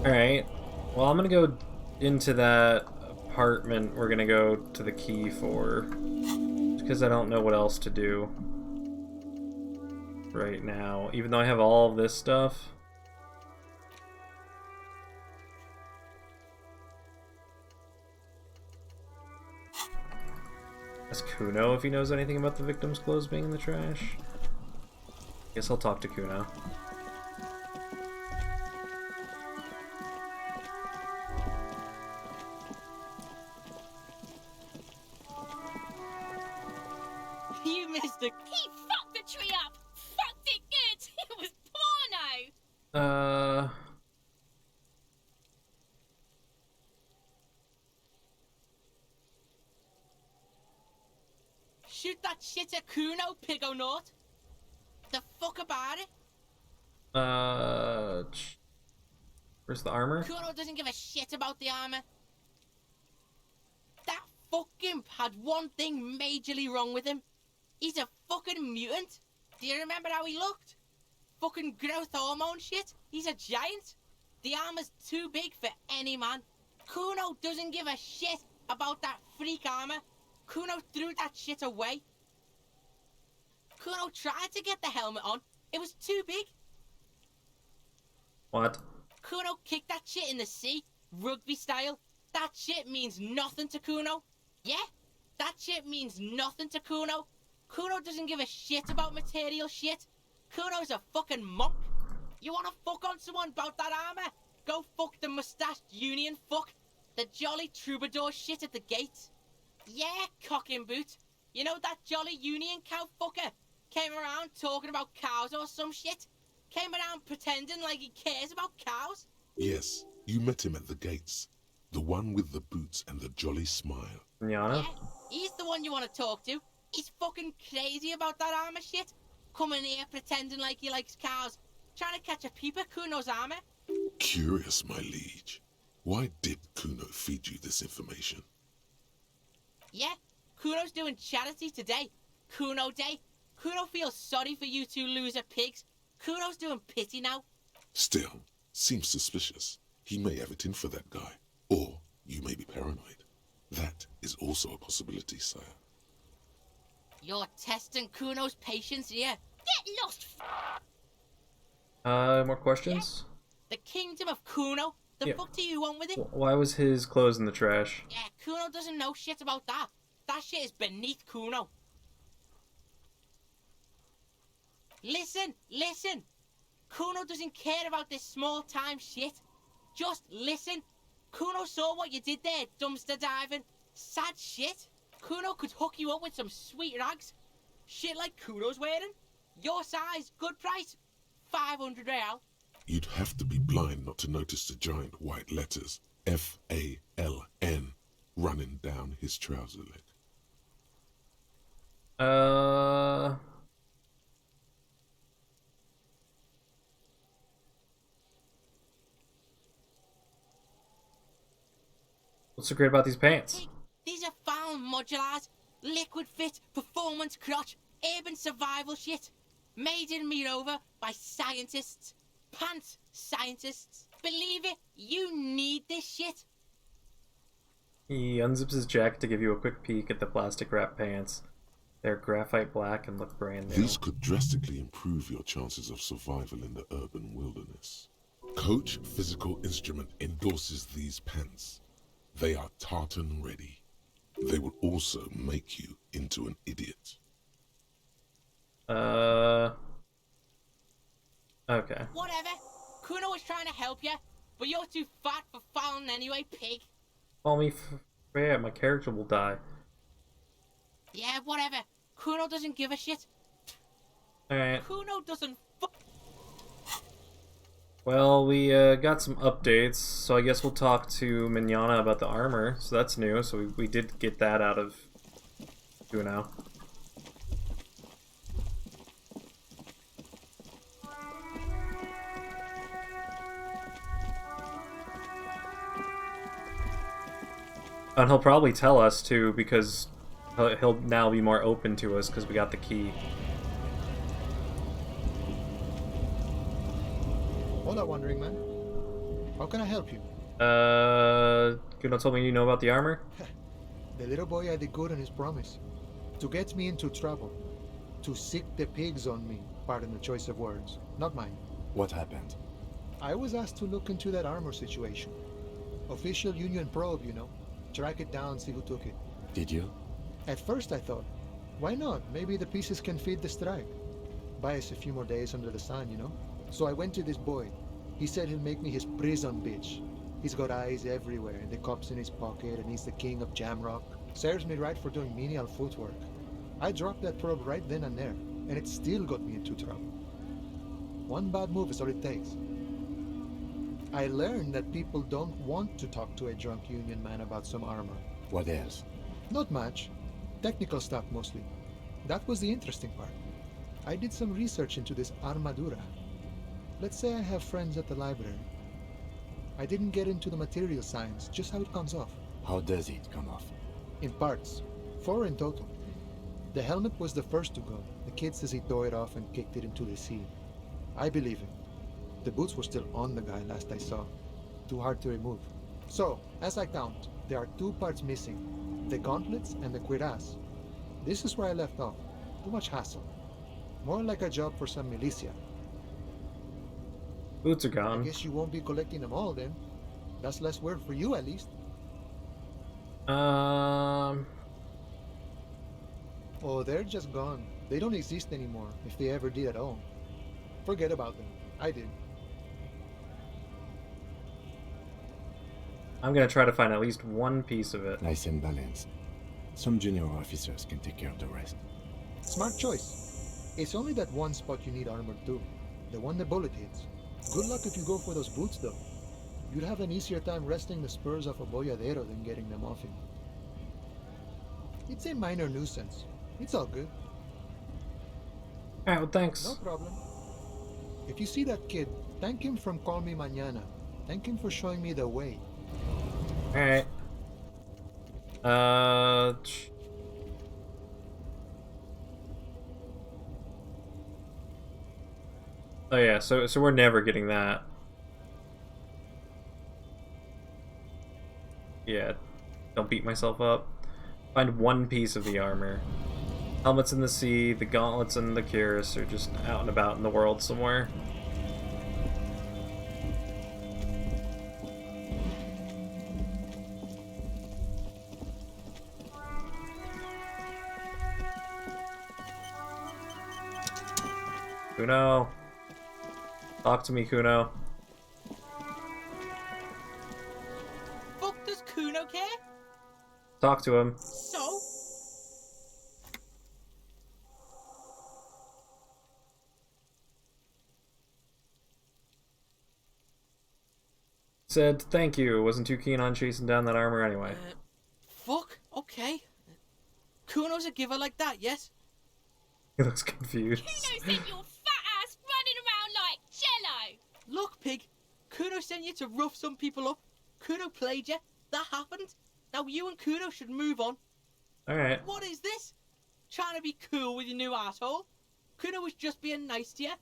Alright. Well, I'm gonna go into that apartment we're gonna go to the key for. Because I don't know what else to do right now. Even though I have all of this stuff. Ask Kuno if he knows anything about the victim's clothes being in the trash. Guess I'll talk to Kuno. You missed it. He fucked the tree up! Fucked it good! It was porno! Shoot that shit at Kuno, Pigonaut. The fuck about it? Where's the armor? Kuno doesn't give a shit about the armor. That fucking had one thing majorly wrong with him. He's a fucking mutant. Do you remember how he looked? Fucking growth hormone shit. He's a giant. The armor's too big for any man. Kuno doesn't give a shit about that freak armor. Kuno threw that shit away. Kuno tried to get the helmet on. It was too big. What? Kuno kicked that shit in the sea, rugby style. That shit means nothing to Kuno. Yeah? That shit means nothing to Kuno. Kuno doesn't give a shit about material shit. Kuno's a fucking monk. You wanna fuck on someone about that armor? Go fuck the mustached union fuck. The jolly troubadour shit at the gate. Yeah, cock and boot. You know that jolly union cow fucker? Came around talking about cows or some shit? Came around pretending like he cares about cows? Yes, you met him at the gates. The one with the boots and the jolly smile. Nyana? Yeah, he's the one you want to talk to. He's fucking crazy about that armor shit. Coming here pretending like he likes cows. Trying to catch a peep at Kuno's armor. Curious, my liege. Why did Kuno feed you this information? Yeah, Kuno's doing charity today. Kuno Day. Kuno feels sorry for you 2 loser pigs. Kuno's doing pity now. Still, seems suspicious. He may have it in for that guy. Or you may be paranoid. That is also a possibility, sire. You're testing Kuno's patience here. Get lost! More questions? The kingdom of Kuno? The Yeah. fuck do you want with it? Why was his clothes in the trash? Yeah, Kuno doesn't know shit about that. That shit is beneath Kuno. Listen, listen. Kuno doesn't care about this small-time shit. Just listen. Kuno saw what you did there, dumpster diving. Sad shit. Kuno could hook you up with some sweet rags. Shit like Kuno's wearing. Your size, good price. 500 real. You'd have to be blind not to notice the giant white letters F-A-L-N running down his trouser leg. What's so great about these pants? These are found modulars. Liquid fit, performance crotch, urban survival shit. Made in Mirova by scientists. Pants scientists. Believe it, you need this shit. He unzips his jacket to give you a quick peek at the plastic wrap pants. They're graphite black and look brand new. These could drastically improve your chances of survival in the urban wilderness. Coach Physical Instrument endorses these pants. They are tartan ready. They will also make you into an idiot. Okay. Whatever. Kuno was trying to help you, but you're too fat for falling anyway, pig. Call me yeah, my character will die. Yeah, whatever. Kuno doesn't give a shit. Alright. Kuno doesn't Well, we got some updates, so I guess we'll talk to Mignana about the armor. So that's new, so we did get that out of Kuno. And he'll probably tell us too, because he'll now be more open to us because we got the key. Hola, Wandering Man. How can I help you? Kuno told me you know about the armor? The little boy had it good on his promise. To get me into trouble. To sick the pigs on me. Pardon the choice of words. Not mine. What happened? I was asked to look into that armor situation. Official Union probe, you know. Track it down, see who took it. Did you? At first I thought, why not? Maybe the pieces can feed the strike. Buy us a few more days under the sun, you know? So I went to this boy. He said he'll make me his prison bitch. He's got eyes everywhere, and the cups in his pocket, and he's the king of Jamrock. Serves me right for doing menial footwork. I dropped that probe right then and there, and it still got me into trouble. One bad move is all it takes. I learned that people don't want to talk to a drunk Union man about some armor. What else? Not much. Technical stuff mostly. That was the interesting part. I did some research into this armadura. Let's say I have friends at the library. I didn't get into the material science, just how it comes off. How does it come off? In parts. 4 in total. The helmet was the first to go. The kid says he tore it off and kicked it into the sea. I believe him. The boots were still on the guy last I saw. Too hard to remove. So, as I count, there are 2 parts missing. The gauntlets and the cuirass. This is where I left off. Too much hassle. More like a job for some militia. Boots are gone. I guess you won't be collecting them all then. That's less work for you at least. Oh, they're just gone. They don't exist anymore, if they ever did at all. Forget about them. I did. I'm gonna try to find at least one piece of it. Nice and balanced. Some junior officers can take care of the rest. Smart choice. It's only that one spot you need armor too. The one the bullet hits. Good luck if you go for those boots though. You'd have an easier time wresting the spurs off a boyadero than getting them off him. It's a minor nuisance. It's all good. Alright, well thanks. No problem. If you see that kid, thank him from Call Me Mañana. Thank him for showing me the way. Alright. Oh yeah, so we're never getting that. Yeah, don't beat myself up. Find one piece of the armor. Helmets in the sea, the gauntlets and the cuirass are just out and about in the world somewhere. Kuno. Talk to me, Kuno. Fuck does Kuno care? Talk to him. So? Said thank you. Wasn't too keen on chasing down that armor anyway. Fuck, okay. Kuno's a giver like that, yes? He looks confused. Kuno sent your fat ass running around like jello. Look, pig. Kuno sent you to rough some people up. Kuno played you. That happened. Now you and Kuno should move on. Alright. What is this? Trying to be cool with your new asshole? Kuno was just being nice to you.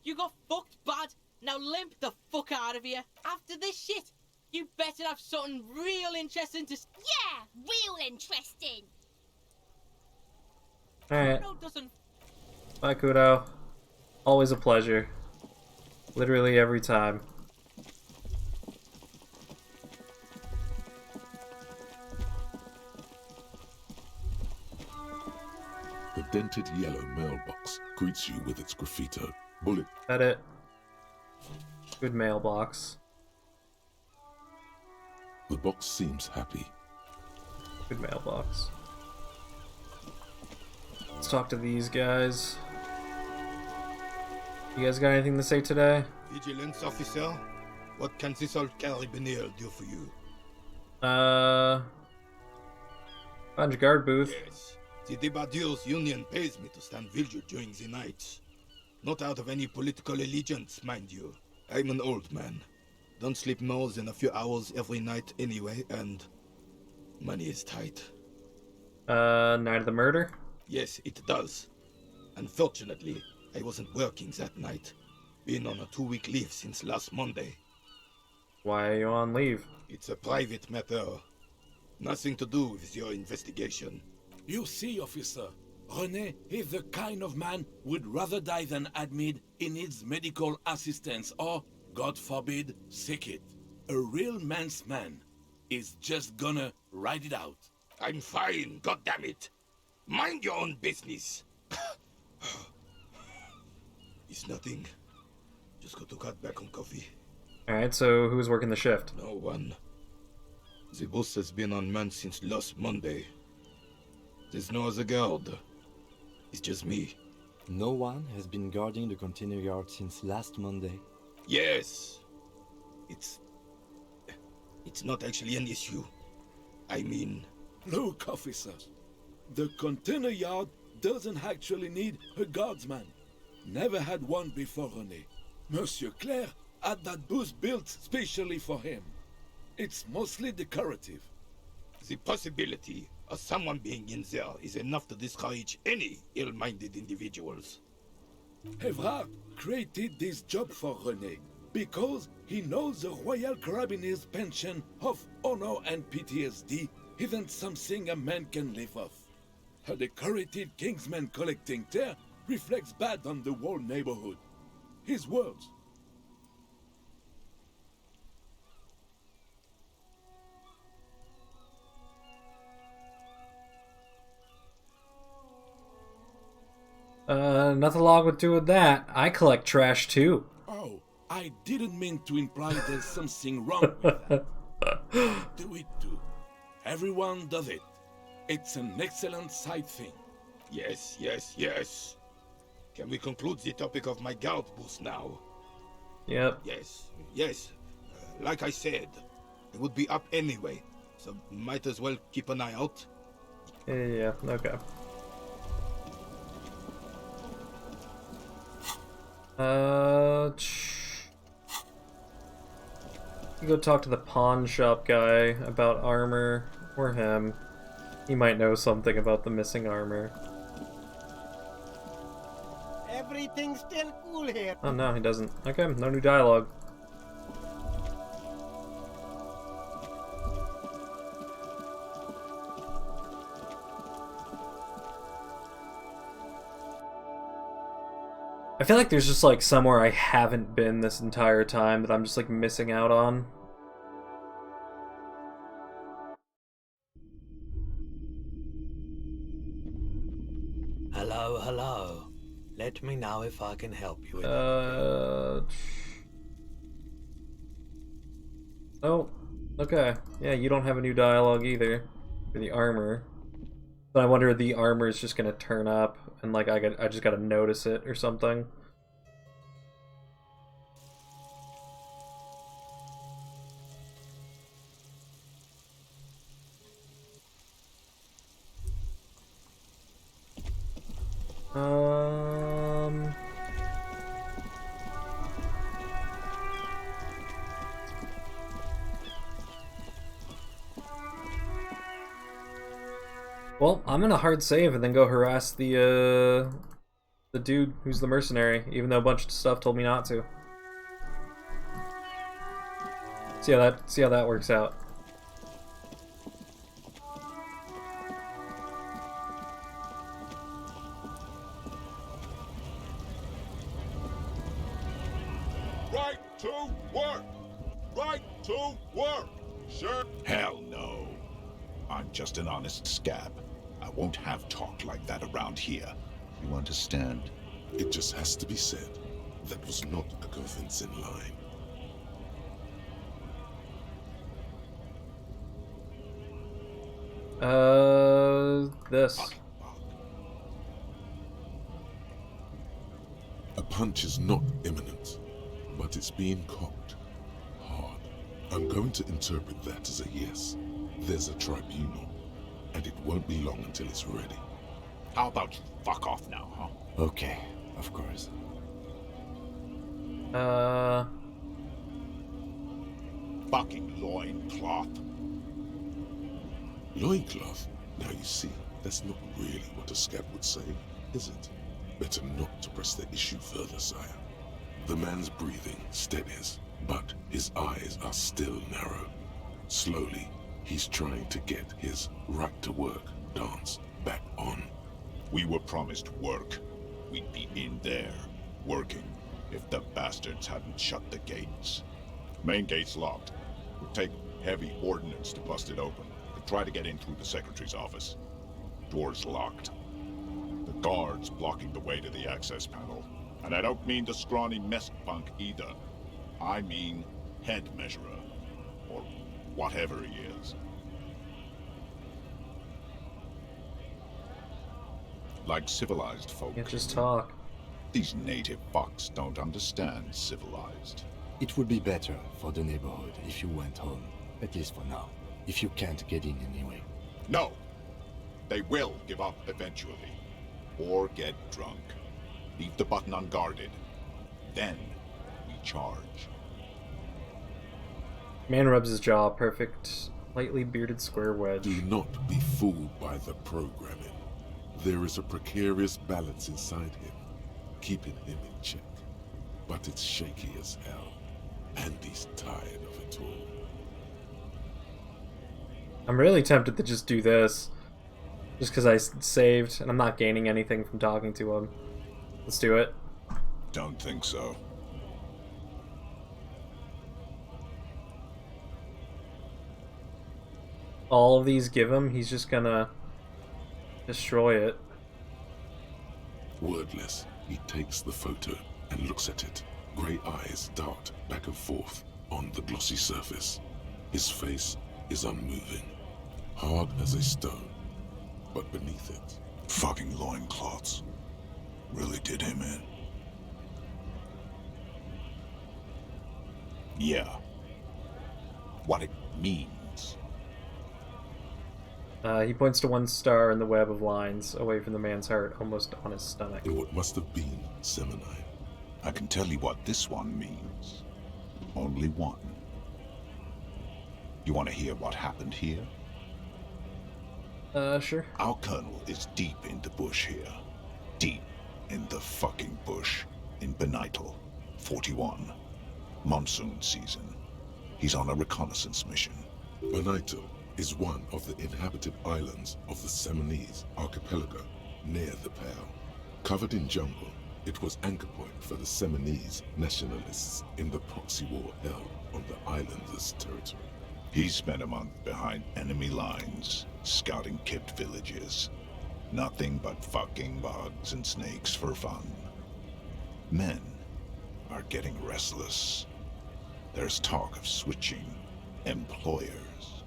You got fucked bad. Now limp the fuck out of here. After this shit, you better have something real interesting to... Yeah, real interesting. Alright. Kudo doesn't. Bye, Kudo. Always a pleasure. Literally every time. The dented yellow mailbox greets you with its graffito. Bullet. Got it. Good mailbox. The box seems happy. Good mailbox. Let's talk to these guys. You guys got anything to say today? Vigilance officer, what can this old carabiner do for you? Found your guard booth. Yes. The Debardeurs Union pays me to stand vigil during the night. Not out of any political allegiance, mind you. I'm an old man. Don't sleep more than a few hours every night anyway, and money is tight. Night of the murder? Yes, it does. Unfortunately, I wasn't working that night. Been on a 2-week leave since last Monday. Why are you on leave? It's a private matter. Nothing to do with your investigation. You see, officer, René is the kind of man would rather die than admit he needs medical assistance or, God forbid, sick it. A real man's man is just gonna ride it out. I'm fine, goddammit. Mind your own business. It's nothing. Just got to cut back on coffee. Alright, so who's working the shift? No one. The boss has been on man since last Monday. There's no other guard. It's just me. No one has been guarding the container yard since last Monday. Yes. It's not actually an issue. I mean... Look, officer. The container yard doesn't actually need a guardsman. Never had one before René. Monsieur Claire had that booth built specially for him. It's mostly decorative. The possibility of someone being in there is enough to discourage any ill-minded individuals. Evrard created this job for René because he knows the Royal Carabinier's pension of honor and PTSD isn't something a man can live off. A decorated Kingsman collecting tear reflects bad on the whole neighborhood. His words. Nothing wrong with doing that. I collect trash too. Oh, I didn't mean to imply there's something wrong with that. I do it too. Everyone does it. It's an excellent side thing. Yes, yes, yes. Can we conclude the topic of my guard booth now? Yep. Yes, yes. Like I said, it would be up anyway, so might as well keep an eye out. Yeah, okay. You go talk to the pawn shop guy about armor, or him. He might know something about the missing armor. Everything's still cool here. Oh no, he doesn't. Okay, no new dialogue. I feel like there's just like somewhere I haven't been this entire time that I'm just like missing out on. Hello, hello. Let me know if I can help you with Oh, okay. Yeah, you don't have a new dialogue either for the armor. But I wonder if the armor is just gonna turn up and like I just gotta notice it or something. Well, I'm gonna hard save and then go harass the dude who's the mercenary, even though a bunch of stuff told me not to. See how that works out. to work! Right to work! Sure. Hell no. I'm just an honest scab. I won't have talk like that around here. You understand? It just has to be said. That was not a convincing line. This. A punch is not imminent, but it's being cocked hard. I'm going to interpret that as a yes. There's a tribunal, and it won't be long until it's ready. How about you fuck off now, huh? Okay, of course. Fucking loincloth. Loincloth? Now you see, that's not really what a scab would say, is it? Better not to press the issue further, sire. The man's breathing steadies, but his eyes are still narrow. Slowly, he's trying to get his right-to-work dance back on. We were promised work. We'd be in there, working, if the bastards hadn't shut the gates. Main gate's locked. Would take heavy ordnance to bust it open. Could try to get in through the secretary's office. Door's locked. The guard's blocking the way to the access panel. And I don't mean the scrawny mess punk either. I mean head measurer. Or whatever he is. Like civilized folk. Can't just talk. These native fucks don't understand civilized. It would be better for the neighborhood if you went home, at least for now. If you can't get in anyway. No! They will give up eventually. Or get drunk. Leave the button unguarded. Then we charge. Man rubs his jaw, perfect, lightly bearded square wedge. Do not be fooled by the programming. There is a precarious balance inside him, keeping him in check. But it's shaky as hell, and he's tired of it all. I'm really tempted to just do this. Just because I saved, and I'm not gaining anything from talking to him. Let's do it. Don't think so. All of these give him, he's just gonna destroy it. Wordless, he takes the photo and looks at it. Grey eyes dart back and forth on the glossy surface. His face is unmoving, hard as a stone, but beneath it... Fucking loincloths. Really did him in. Yeah. What it means. He points to one star in the web of lines, away from the man's heart, almost on his stomach. In what must have been Seminine. I can tell you what this one means. Only one. You want to hear what happened here? Sure. Our colonel is deep in the bush here. Deep in the fucking bush. In Benital, 41. Monsoon season. He's on a reconnaissance mission. Benital is one of the inhabited islands of the Seminese archipelago near the Pale. Covered in jungle, it was anchor point for the Seminese nationalists in the proxy war held on the islanders' territory. He spent a month behind enemy lines, scouting kept villages. Nothing but fucking bugs and snakes for fun. Men are getting restless. There's talk of switching employers.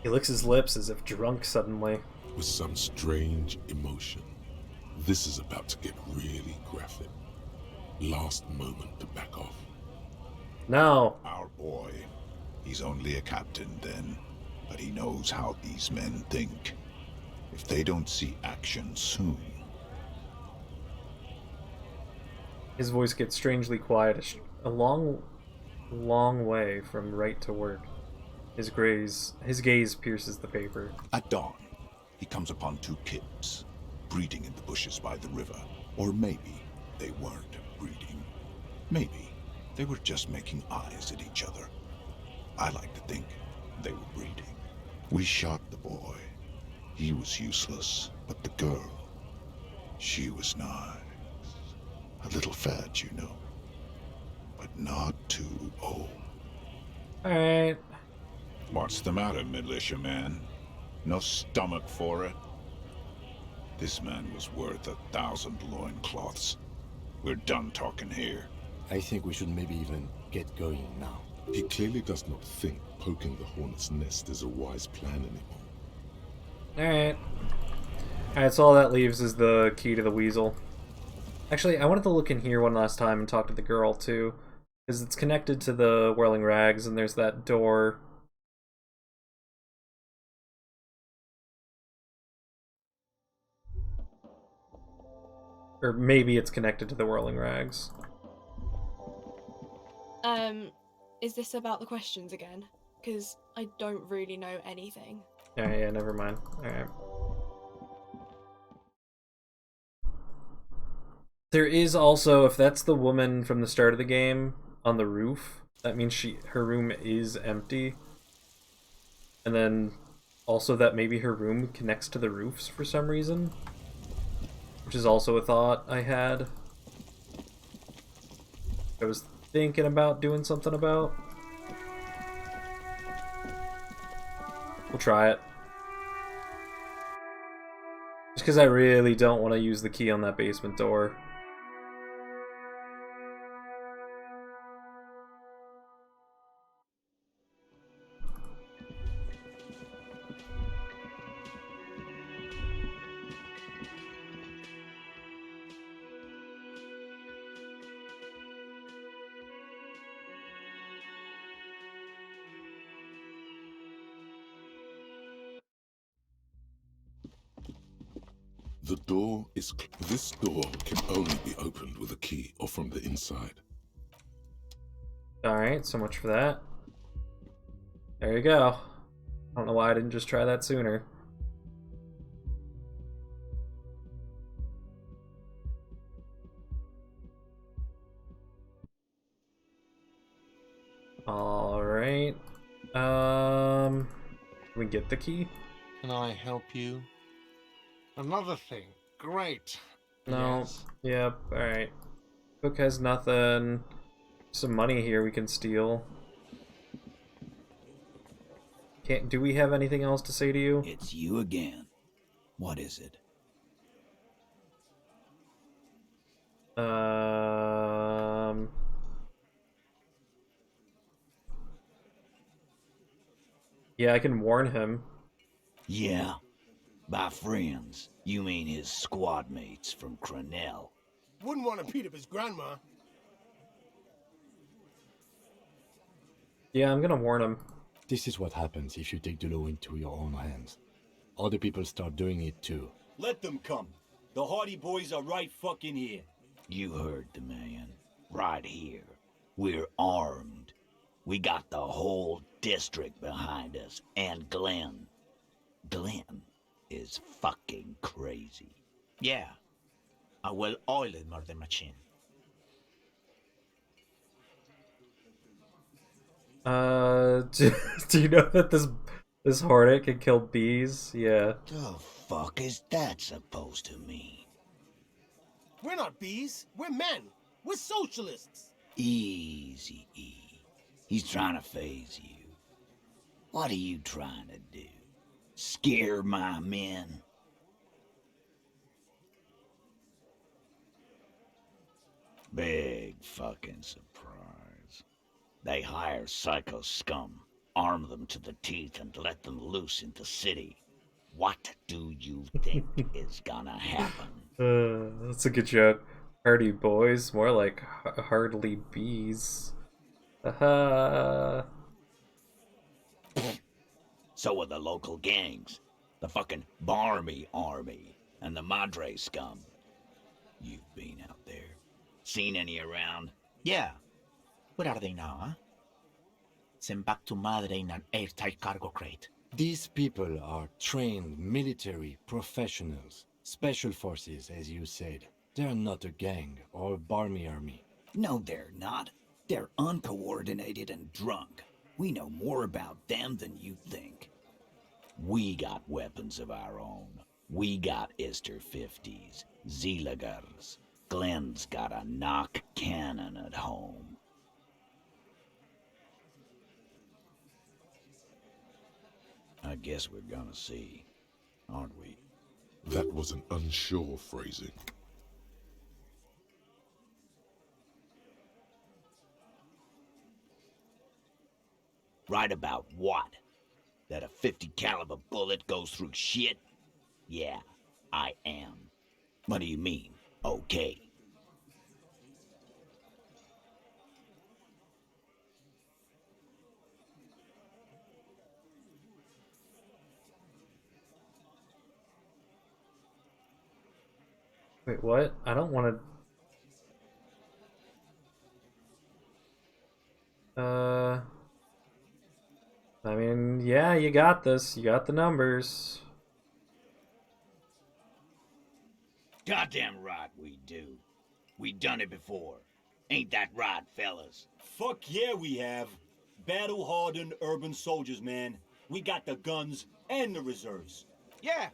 He licks his lips as if drunk suddenly. With some strange emotion. This is about to get really graphic. Last moment to back off. No. Our boy. He's only a captain then, but he knows how these men think. If they don't see action soon. His voice gets strangely quiet, a long way from right to work. His gaze pierces the paper. At dawn, he comes upon two kids, breeding in the bushes by the river. Or maybe they weren't breeding. Maybe they were just making eyes at each other. I like to think they were breeding. We shot the boy. He was useless, but the girl, she was nice. A little fat, you know. but not too old. Alright. What's the matter, militiaman? No stomach for it? This man was worth 1,000 loincloths. We're done talking here. I think we should maybe even get going now. He clearly does not think poking the hornet's nest is a wise plan anymore. Alright. Alright, so all that leaves is the key to the weasel. Actually, I wanted to look in here one last time and talk to the girl, too. Because it's connected to the Whirling Rags, and there's that door. Or maybe it's connected to the Whirling Rags. Is this about the questions again? Because I don't really know anything. Yeah, never mind. Alright. There is also, if that's the woman from the start of the game on the roof, that means her room is empty. And then also that maybe her room connects to the roofs for some reason. Which is also a thought I had. I was thinking about doing something about. We'll try it. Just because I really don't want to use the key on that basement door. The door is... This door can only be opened with a key or from the inside. Alright, so much for that. There you go. I don't know why I didn't just try that sooner. Alright. Can we get the key? Can I help you? Another thing. Great. No. Yes. Yep, alright. Book has nothing. Some money here we can steal. Do we have anything else to say to you? It's you again. What is it? Yeah, I can warn him. Yeah. By friends, you mean his squad mates from Crenell. Wouldn't want to beat up his grandma. Yeah, I'm gonna warn him. This is what happens if you take the law into your own hands. Other people start doing it too. Let them come. The Hardy Boys are right fucking here. You heard the man. Right here. We're armed. We got the whole district behind us. And Glenn. Glenn is fucking crazy. Yeah. A well-oiled murder machine. Do you know that this hornet can kill bees? Yeah. The fuck is that supposed to mean? We're not bees. We're men. We're socialists. Easy, E. He's trying to phase you. What are you trying to do? Scare my men? Big fucking surprise. They hire psycho scum, arm them to the teeth, and let them loose in the city. What do you think is gonna happen? That's a good joke. Hardy boys, more like hardly bees. Haha. So are the local gangs. The fucking Barmy Army and the Madre scum. You've been out there. Seen any around? Yeah. Where are they now, huh? Sent back to Madre in an airtight cargo crate. These people are trained military professionals. Special forces, as you said. They're not a gang or a Barmy army. No, they're not. They're uncoordinated and drunk. We know more about them than you think. We got weapons of our own. We got Ister 50s, Zeelagers. Glenn's got a knock cannon at home. I guess we're gonna see, aren't we? That was an unsure phrasing. Right about what? That a 50 caliber bullet goes through shit? Yeah, I am. What do you mean, okay? Wait, what? I don't want to... I mean, yeah, you got this. You got the numbers. Goddamn right we do. We done it before. Ain't that right, fellas? Fuck yeah, we have. Battle-hardened urban soldiers, man. We got the guns and the reserves. Yeah,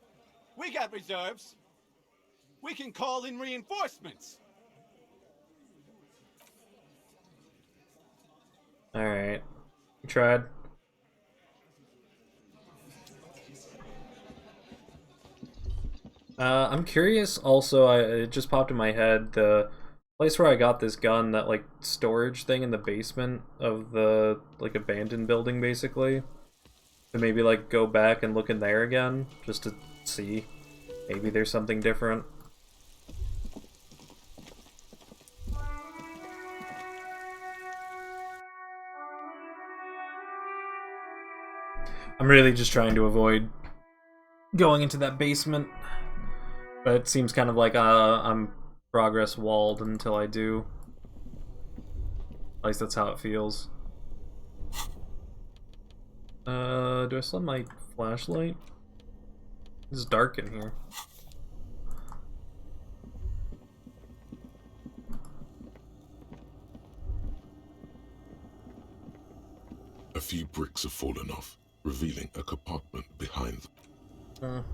we got reserves. We can call in reinforcements. Alright. Tried. I'm curious also, it just popped in my head, the place where I got this gun, that like storage thing in the basement of the like abandoned building basically. To maybe like go back and look in there again, just to see. Maybe there's something different. I'm really just trying to avoid going into that basement. But it seems kind of like I'm progress walled until I do. At least that's how it feels. Do I still have my flashlight? It's dark in here. A few bricks have fallen off, revealing a compartment behind them.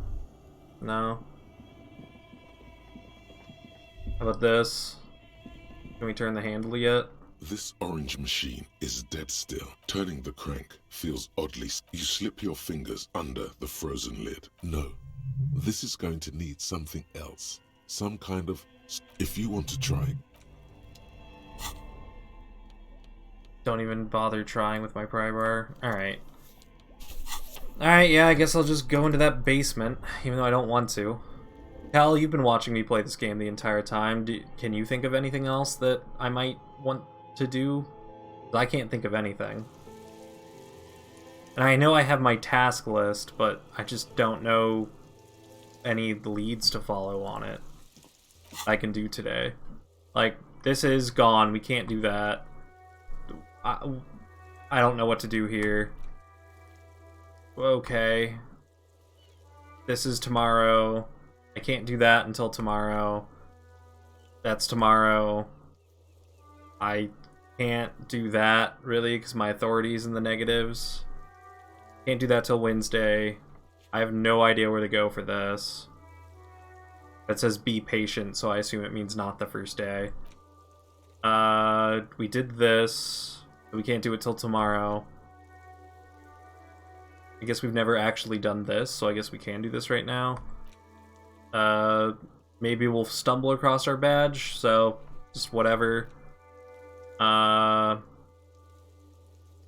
No. How about this? Can we turn the handle yet? This orange machine is dead still. Turning the crank feels oddly... You slip your fingers under the frozen lid. No, this is going to need something else. Some kind of... If you want to try... Don't even bother trying with my pry bar. Alright. Alright, yeah, I guess I'll just go into that basement, even though I don't want to. Cal, you've been watching me play this game the entire time. Can you think of anything else that I might want to do? I can't think of anything. And I know I have my task list, but I just don't know any leads to follow on it I can do today. Like, this is gone. We can't do that. I don't know what to do here. Okay. This is tomorrow. I can't do that until tomorrow. That's tomorrow. I can't do that, really, because my authority's in the negatives. Can't do that till Wednesday. I have no idea where to go for this. That says be patient, so I assume it means not the first day. We did this. We can't do it till tomorrow. I guess we've never actually done this, so I guess we can do this right now. Maybe we'll stumble across our badge, so just whatever.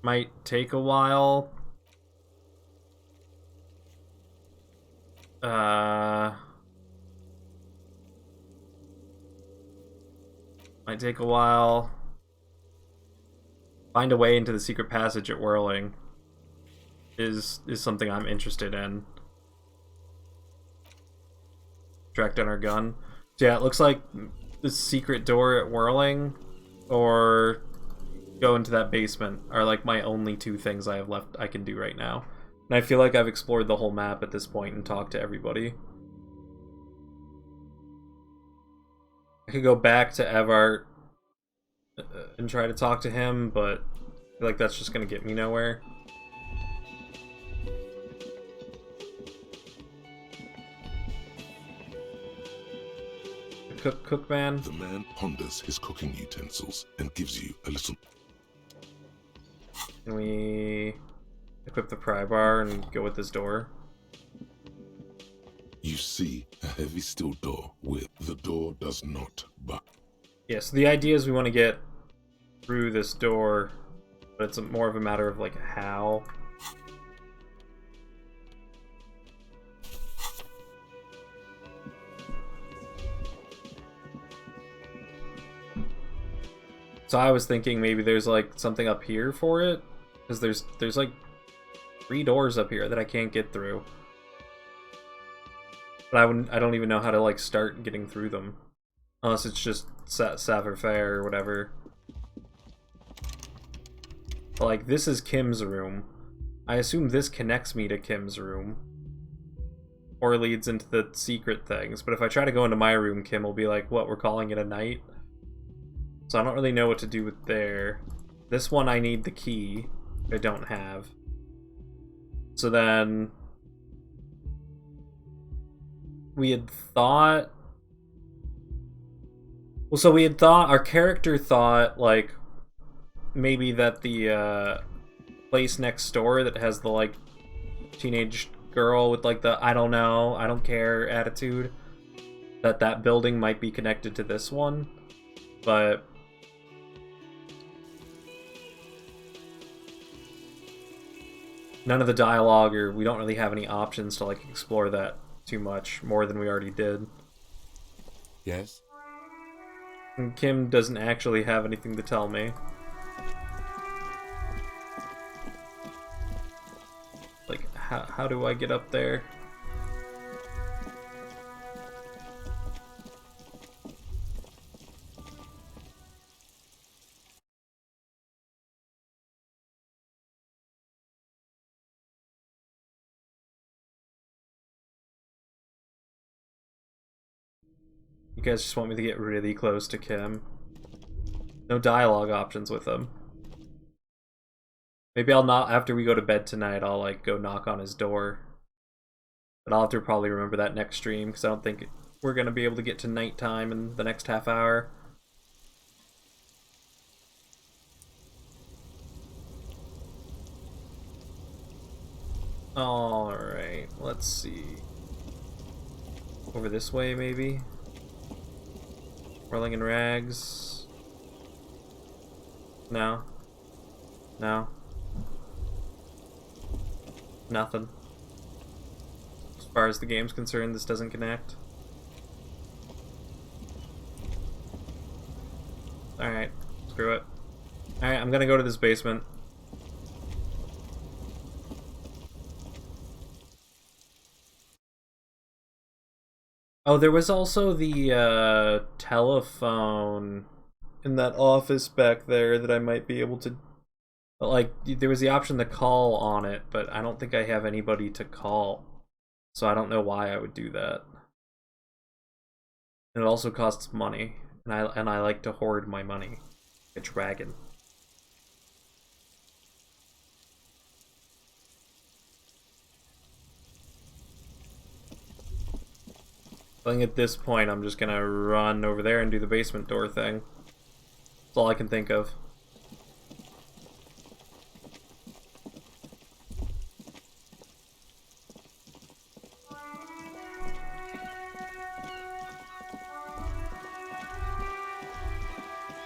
Might take a while. Might take a while. Find a way into the secret passage at Whirling is something I'm interested in. Track down our gun. So yeah, it looks like the secret door at Whirling or go into that basement are like my only two things I have left I can do right now. And I feel like I've explored the whole map at this point and talked to everybody. I could go back to Evart and try to talk to him, but I feel like that's just gonna get me nowhere. Cook man. The man ponders his cooking utensils and gives you a little... Can we equip the pry bar and go with this door. You see a heavy steel door with the door does not but. Yeah, so the idea is we want to get through this door, but it's more of a matter of like how. So I was thinking maybe there's like something up here for it, because there's like 3 doors up here that I can't get through. But I don't even know how to like start getting through them, unless it's just savoir-faire or whatever. But, like, this is Kim's room. I assume this connects me to Kim's room, or leads into the secret things. But if I try to go into my room, Kim will be like, "What? We're calling it a night?" So I don't really know what to do with there. This one I need the key. I don't have. So then we had thought... Well, so we had thought... Our character thought, like, maybe that the place next door that has the, like, teenage girl with, like, the I don't know, I don't care attitude, that building might be connected to this one. But none of the dialogue, or we don't really have any options to like explore that too much more than we already did. Yes? And Kim doesn't actually have anything to tell me. Like, how do I get up there? You guys just want me to get really close to Kim. No dialogue options with him. Maybe I'll not, after we go to bed tonight, I'll like go knock on his door. But I'll have to probably remember that next stream, because I don't think we're going to be able to get to nighttime in the next half hour. Alright, let's see. Over this way, maybe? Rolling in rags. No. No. Nothing. As far as the game's concerned, this doesn't connect. Alright, screw it. Alright, I'm gonna go to this basement. Oh, there was also the telephone in that office back there that I might be able to... Like, there was the option to call on it, but I don't think I have anybody to call. So I don't know why I would do that. And it also costs money, and I like to hoard my money. A dragon. I think at this point I'm just gonna run over there and do the basement door thing. That's all I can think of.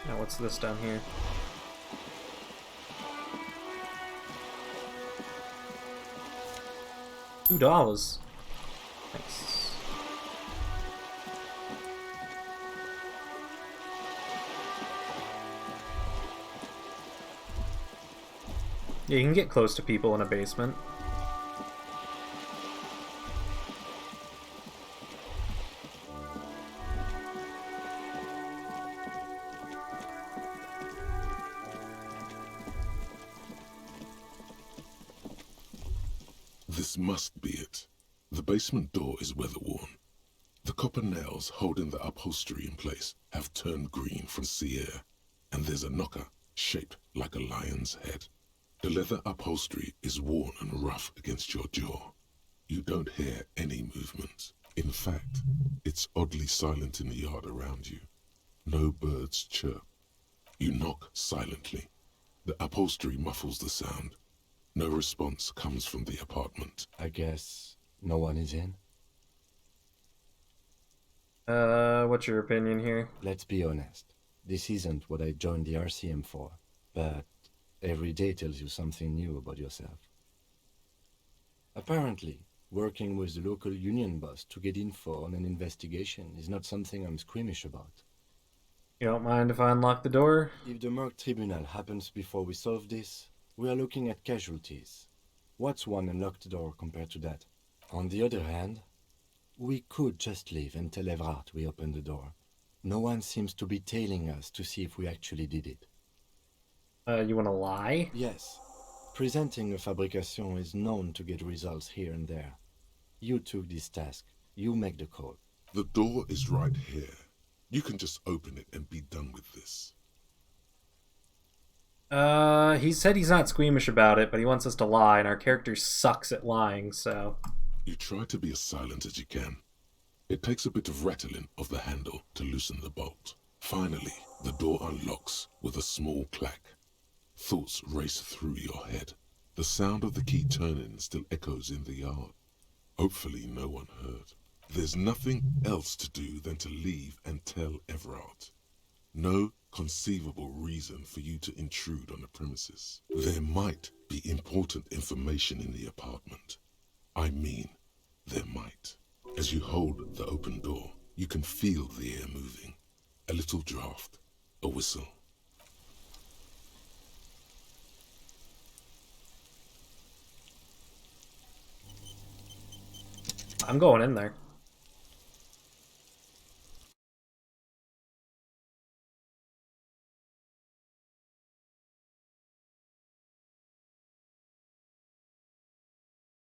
Now what's this down here? $2. Nice. Yeah, you can get close to people in a basement. This must be it. The basement door is weather-worn. The copper nails holding the upholstery in place have turned green from sea air, and there's a knocker shaped like a lion's head. The leather upholstery is worn and rough against your jaw. You don't hear any movement. In fact, it's oddly silent in the yard around you. No birds chirp. You knock silently. The upholstery muffles the sound. No response comes from the apartment. I guess no one is in? What's your opinion here? Let's be honest. This isn't what I joined the RCM for, but every day tells you something new about yourself. Apparently, working with the local union boss to get info on an investigation is not something I'm squeamish about. You don't mind if I unlock the door? If the Merc Tribunal happens before we solve this, we are looking at casualties. What's one unlocked door compared to that? On the other hand, we could just leave and tell Evrard we opened the door. No one seems to be tailing us to see if we actually did it. You wanna lie? Yes. Presenting a fabrication is known to get results here and there. You took this task. You make the call. The door is right here. You can just open it and be done with this. He said he's not squeamish about it, but he wants us to lie, and our character sucks at lying, so... You try to be as silent as you can. It takes a bit of rattling of the handle to loosen the bolt. Finally, the door unlocks with a small clack. Thoughts race through your head. The sound of the key turning still echoes in the yard. Hopefully no one heard. There's nothing else to do than to leave and tell Evrard. No conceivable reason for you to intrude on the premises. There might be important information in the apartment. I mean, there might. As you hold the open door, you can feel the air moving. A little draft, a whistle. I'm going in there.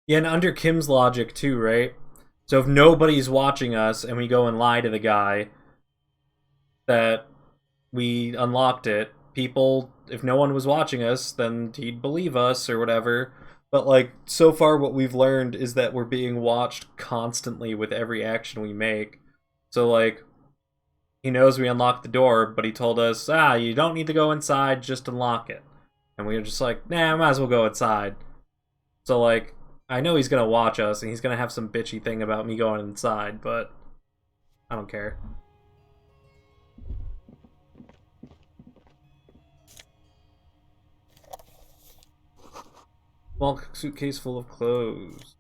Yeah, and under Kim's logic too, right? So if nobody's watching us and we go and lie to the guy that we unlocked it, people, if no one was watching us, then he'd believe us or whatever. But, like, so far what we've learned is that we're being watched constantly with every action we make. So, like, he knows we unlocked the door, but he told us, you don't need to go inside, just unlock it. And we were just like, nah, I might as well go inside. So, like, I know he's gonna watch us, and he's gonna have some bitchy thing about me going inside, but I don't care. Small suitcase full of clothes.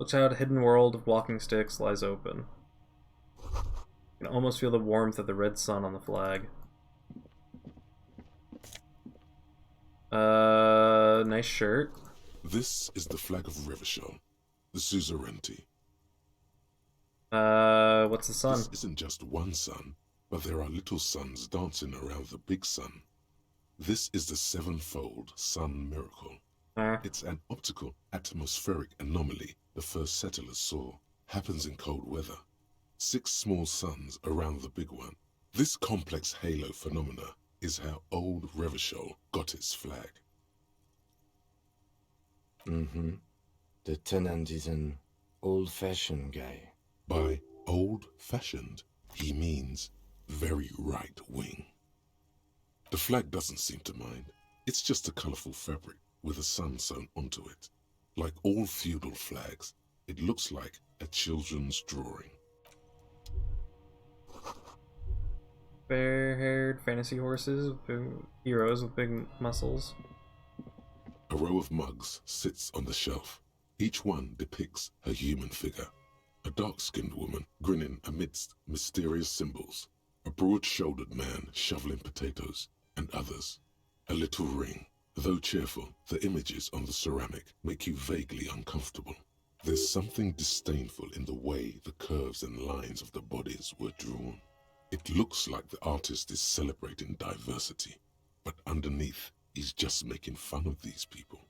Looks out, a hidden world of walking sticks lies open. You can almost feel the warmth of the red sun on the flag. Nice shirt. This is the flag of Revachol, the suzerainty. What's the sun? This isn't just one sun, but there are little suns dancing around the big sun. This is the sevenfold sun miracle. It's an optical atmospheric anomaly the first settlers saw. Happens in cold weather. 6 small suns around the big one. This complex halo phenomena is how old Revachol got its flag. The tenant is an old-fashioned guy. By old-fashioned, he means very right-wing. The flag doesn't seem to mind. It's just a colorful fabric with a sun sewn onto it. Like all feudal flags, it looks like a children's drawing. Fair-haired fantasy horses, heroes with big muscles. A row of mugs sits on the shelf. Each one depicts a human figure. A dark-skinned woman grinning amidst mysterious symbols. A broad-shouldered man shoveling potatoes, and others. A little ring. Though cheerful, the images on the ceramic make you vaguely uncomfortable. There's something disdainful in the way the curves and lines of the bodies were drawn. It looks like the artist is celebrating diversity, but underneath, he's just making fun of these people.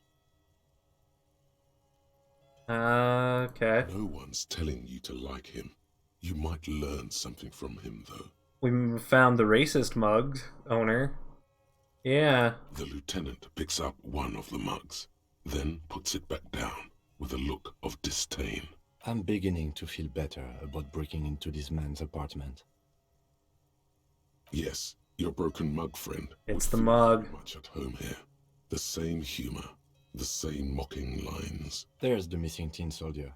Okay. No one's telling you to like him. You might learn something from him, though. We found the racist mug owner. Yeah. The lieutenant picks up one of the mugs, then puts it back down with a look of disdain. I'm beginning to feel better about breaking into this man's apartment. Yes, Your broken mug friend. It's the mug. Very much at home here. The same humor, the same mocking lines. There's the missing tin soldier.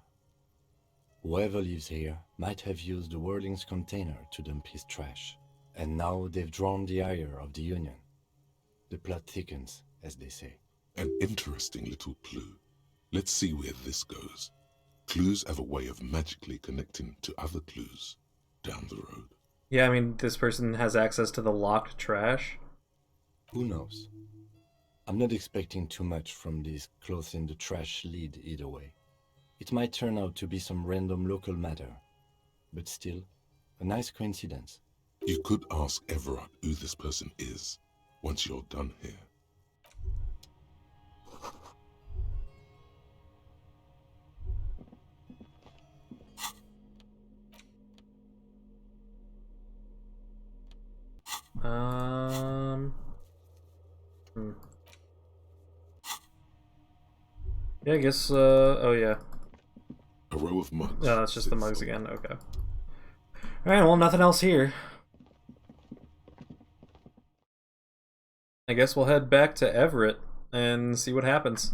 Whoever lives here might have used the Whirling's container to dump his trash. And now they've drawn the ire of the Union. The plot thickens, as they say. An interesting little clue. Let's see where this goes. Clues have a way of magically connecting to other clues down the road. Yeah, I mean, this person has access to the locked trash. Who knows? I'm not expecting too much from this clothes in the trash lead either way. It might turn out to be some random local matter, but still, a nice coincidence. You could ask Everard who this person is once you're done here. Yeah, I guess, oh yeah. A row of mugs. No, it's just the mugs again, okay. Alright, well, nothing else here. I guess we'll head back to Everett and see what happens.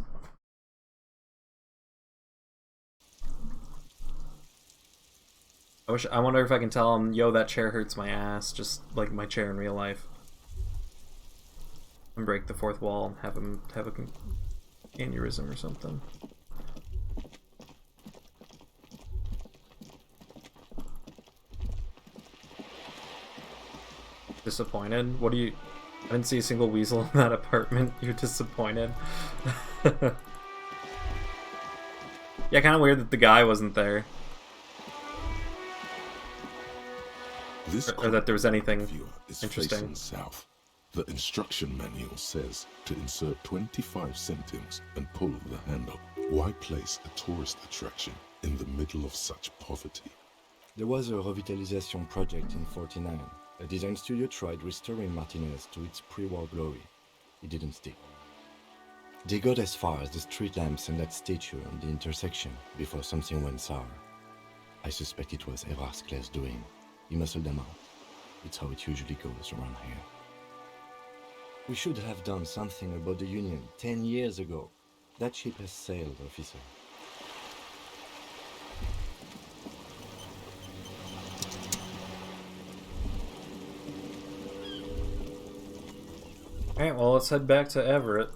I wonder if I can tell him, yo, that chair hurts my ass, just like my chair in real life. And break the fourth wall and have him have a aneurysm or something. Disappointed? What do you... I didn't see a single weasel in that apartment. You're disappointed? Yeah, kind of weird that the guy wasn't there. Or that there was anything interesting. South. The instruction manual says to insert 25 centimes and pull the handle. Why place a tourist attraction in the middle of such poverty? There was a revitalization project in 49. A design studio tried restoring Martinez to its pre-war glory. It didn't stick. They got as far as the street lamps and that statue on the intersection before something went sour. I suspect it was Everard Clare's doing. He muscled them out. It's how it usually goes around here. We should have done something about the Union 10 years ago. That ship has sailed, officer. Alright, well, let's head back to Everett.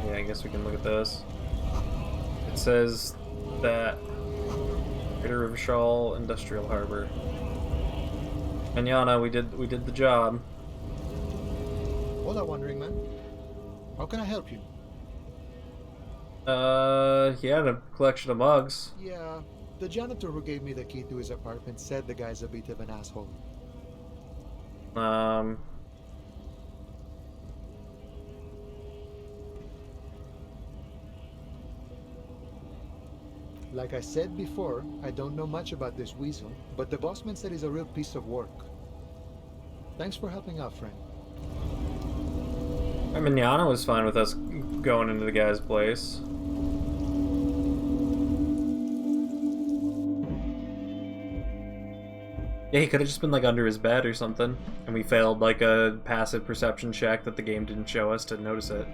Yeah, I guess we can look at this. It says that Greater Rivershaw Industrial Harbor. And Yana, we did the job. Hold on, wandering man. How can I help you? He had a collection of mugs. Yeah, the janitor who gave me the key to his apartment said the guy's a bit of an asshole. Like I said before, I don't know much about this weasel, but the bossman said he's a real piece of work. Thanks for helping out, friend. I mean, Yana was fine with us going into the guy's place. Yeah, he could have just been like under his bed or something, and we failed like a passive perception check that the game didn't show us to notice it.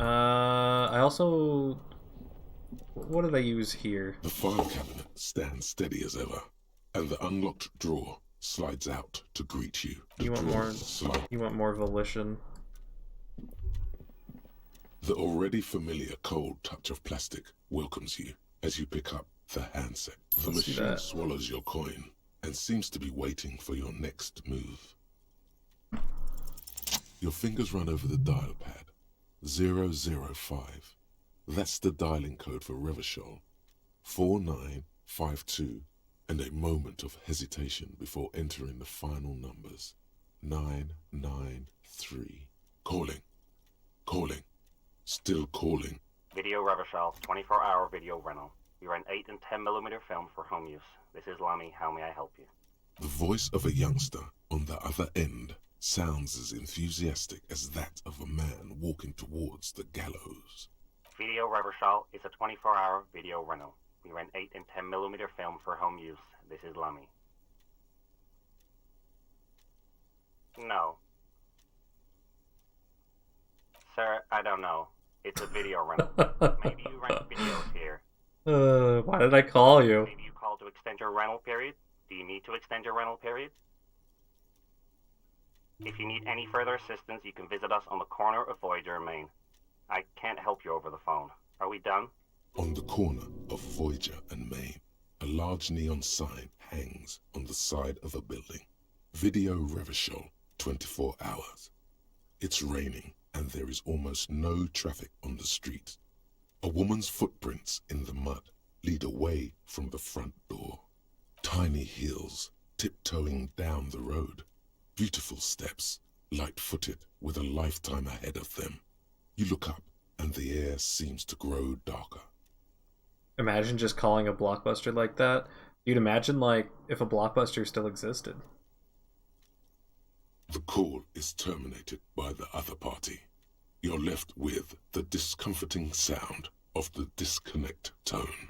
I also... What did I use here? The file cabinet stands steady as ever, and the unlocked drawer slides out to greet you. You want more volition. The already familiar cold touch of plastic welcomes you as you pick up the handset. The machine swallows your coin and seems to be waiting for your next move. Your fingers run over the dial pad. 005. That's the dialing code for Revachol. 4952. And a moment of hesitation before entering the final numbers. 993. Calling. Calling. Still calling. Video Revachol, 24-hour video rental. We rent 8 and 10mm film for home use. This is Lammy. How may I help you? The voice of a youngster on the other end sounds as enthusiastic as that of a man walking towards the gallows. Video Reversal is a 24-hour video rental. We rent 8 and 10mm film for home use. This is Lummy. No. Sir, I don't know. It's a video rental. Maybe you rent videos here. Why did I call you? Maybe you called to extend your rental period? Do you need to extend your rental period? If you need any further assistance, you can visit us on the corner of Voyager and Main. I can't help you over the phone. Are we done? On the corner of Voyager and Main, a large neon sign hangs on the side of a building. Video Reversal, 24 hours. It's raining and there is almost no traffic on the street. A woman's footprints in the mud lead away from the front door. Tiny heels tiptoeing down the road. Beautiful steps, light-footed with a lifetime ahead of them. You look up and the air seems to grow darker. Imagine just calling a Blockbuster like that. You'd imagine, like, if a Blockbuster still existed. The call is terminated by the other party. You're left with the discomforting sound of the disconnect tone.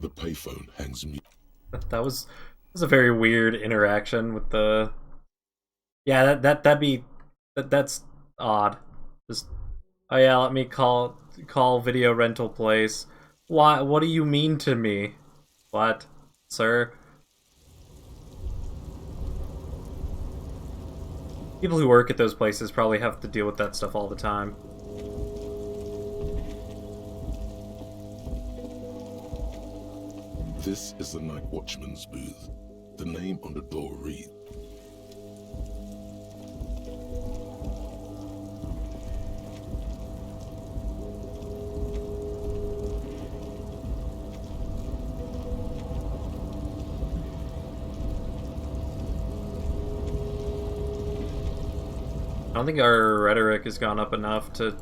The payphone hangs mute. That was a very weird interaction with the... Yeah, that's odd. Just, oh yeah, let me call video rental place. Why? What do you mean to me? What, sir? People who work at those places probably have to deal with that stuff all the time. This is the night watchman's booth. The name on the door reads, I don't think our rhetoric has gone up enough to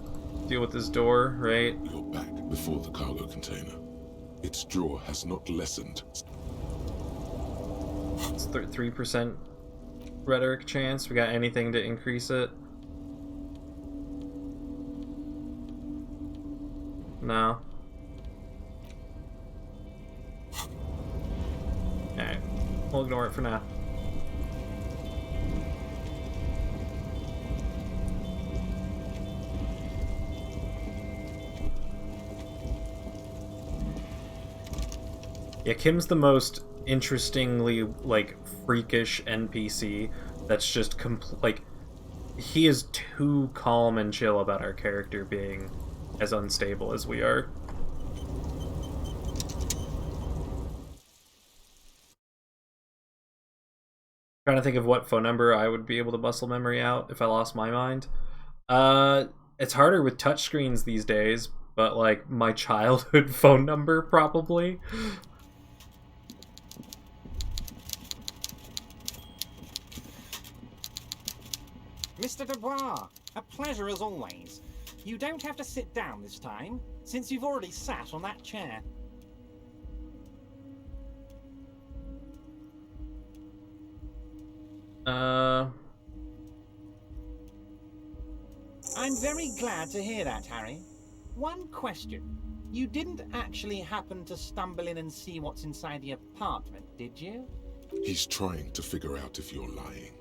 deal with this door, right? You're back before the cargo container. Its drawer has not lessened. It's 3% rhetoric chance. We got anything to increase it? No. Alright. We'll ignore it for now. Yeah, Kim's the most interestingly, like, freakish NPC that's just like, he is too calm and chill about our character being as unstable as we are. Trying to think of what phone number I would be able to muscle memory out if I lost my mind. It's harder with touchscreens these days, but like my childhood phone number probably. Mr. Dubois, a pleasure as always. You don't have to sit down this time, since you've already sat on that chair. I'm very glad to hear that, Harry. One question. You didn't actually happen to stumble in and see what's inside the apartment, did you? He's trying to figure out if you're lying.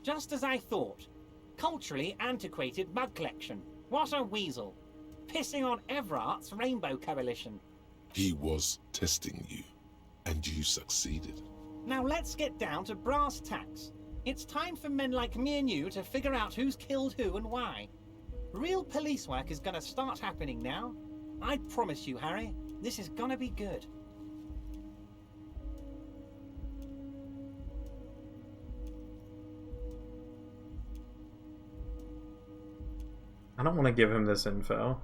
Just as I thought. Culturally antiquated mug collection. What a weasel. Pissing on Everart's Rainbow Coalition. He was testing you, and you succeeded. Now let's get down to brass tacks. It's time for men like me and you to figure out who's killed who and why. Real police work is gonna start happening now. I promise you, Harry, this is gonna be good. I don't want to give him this info.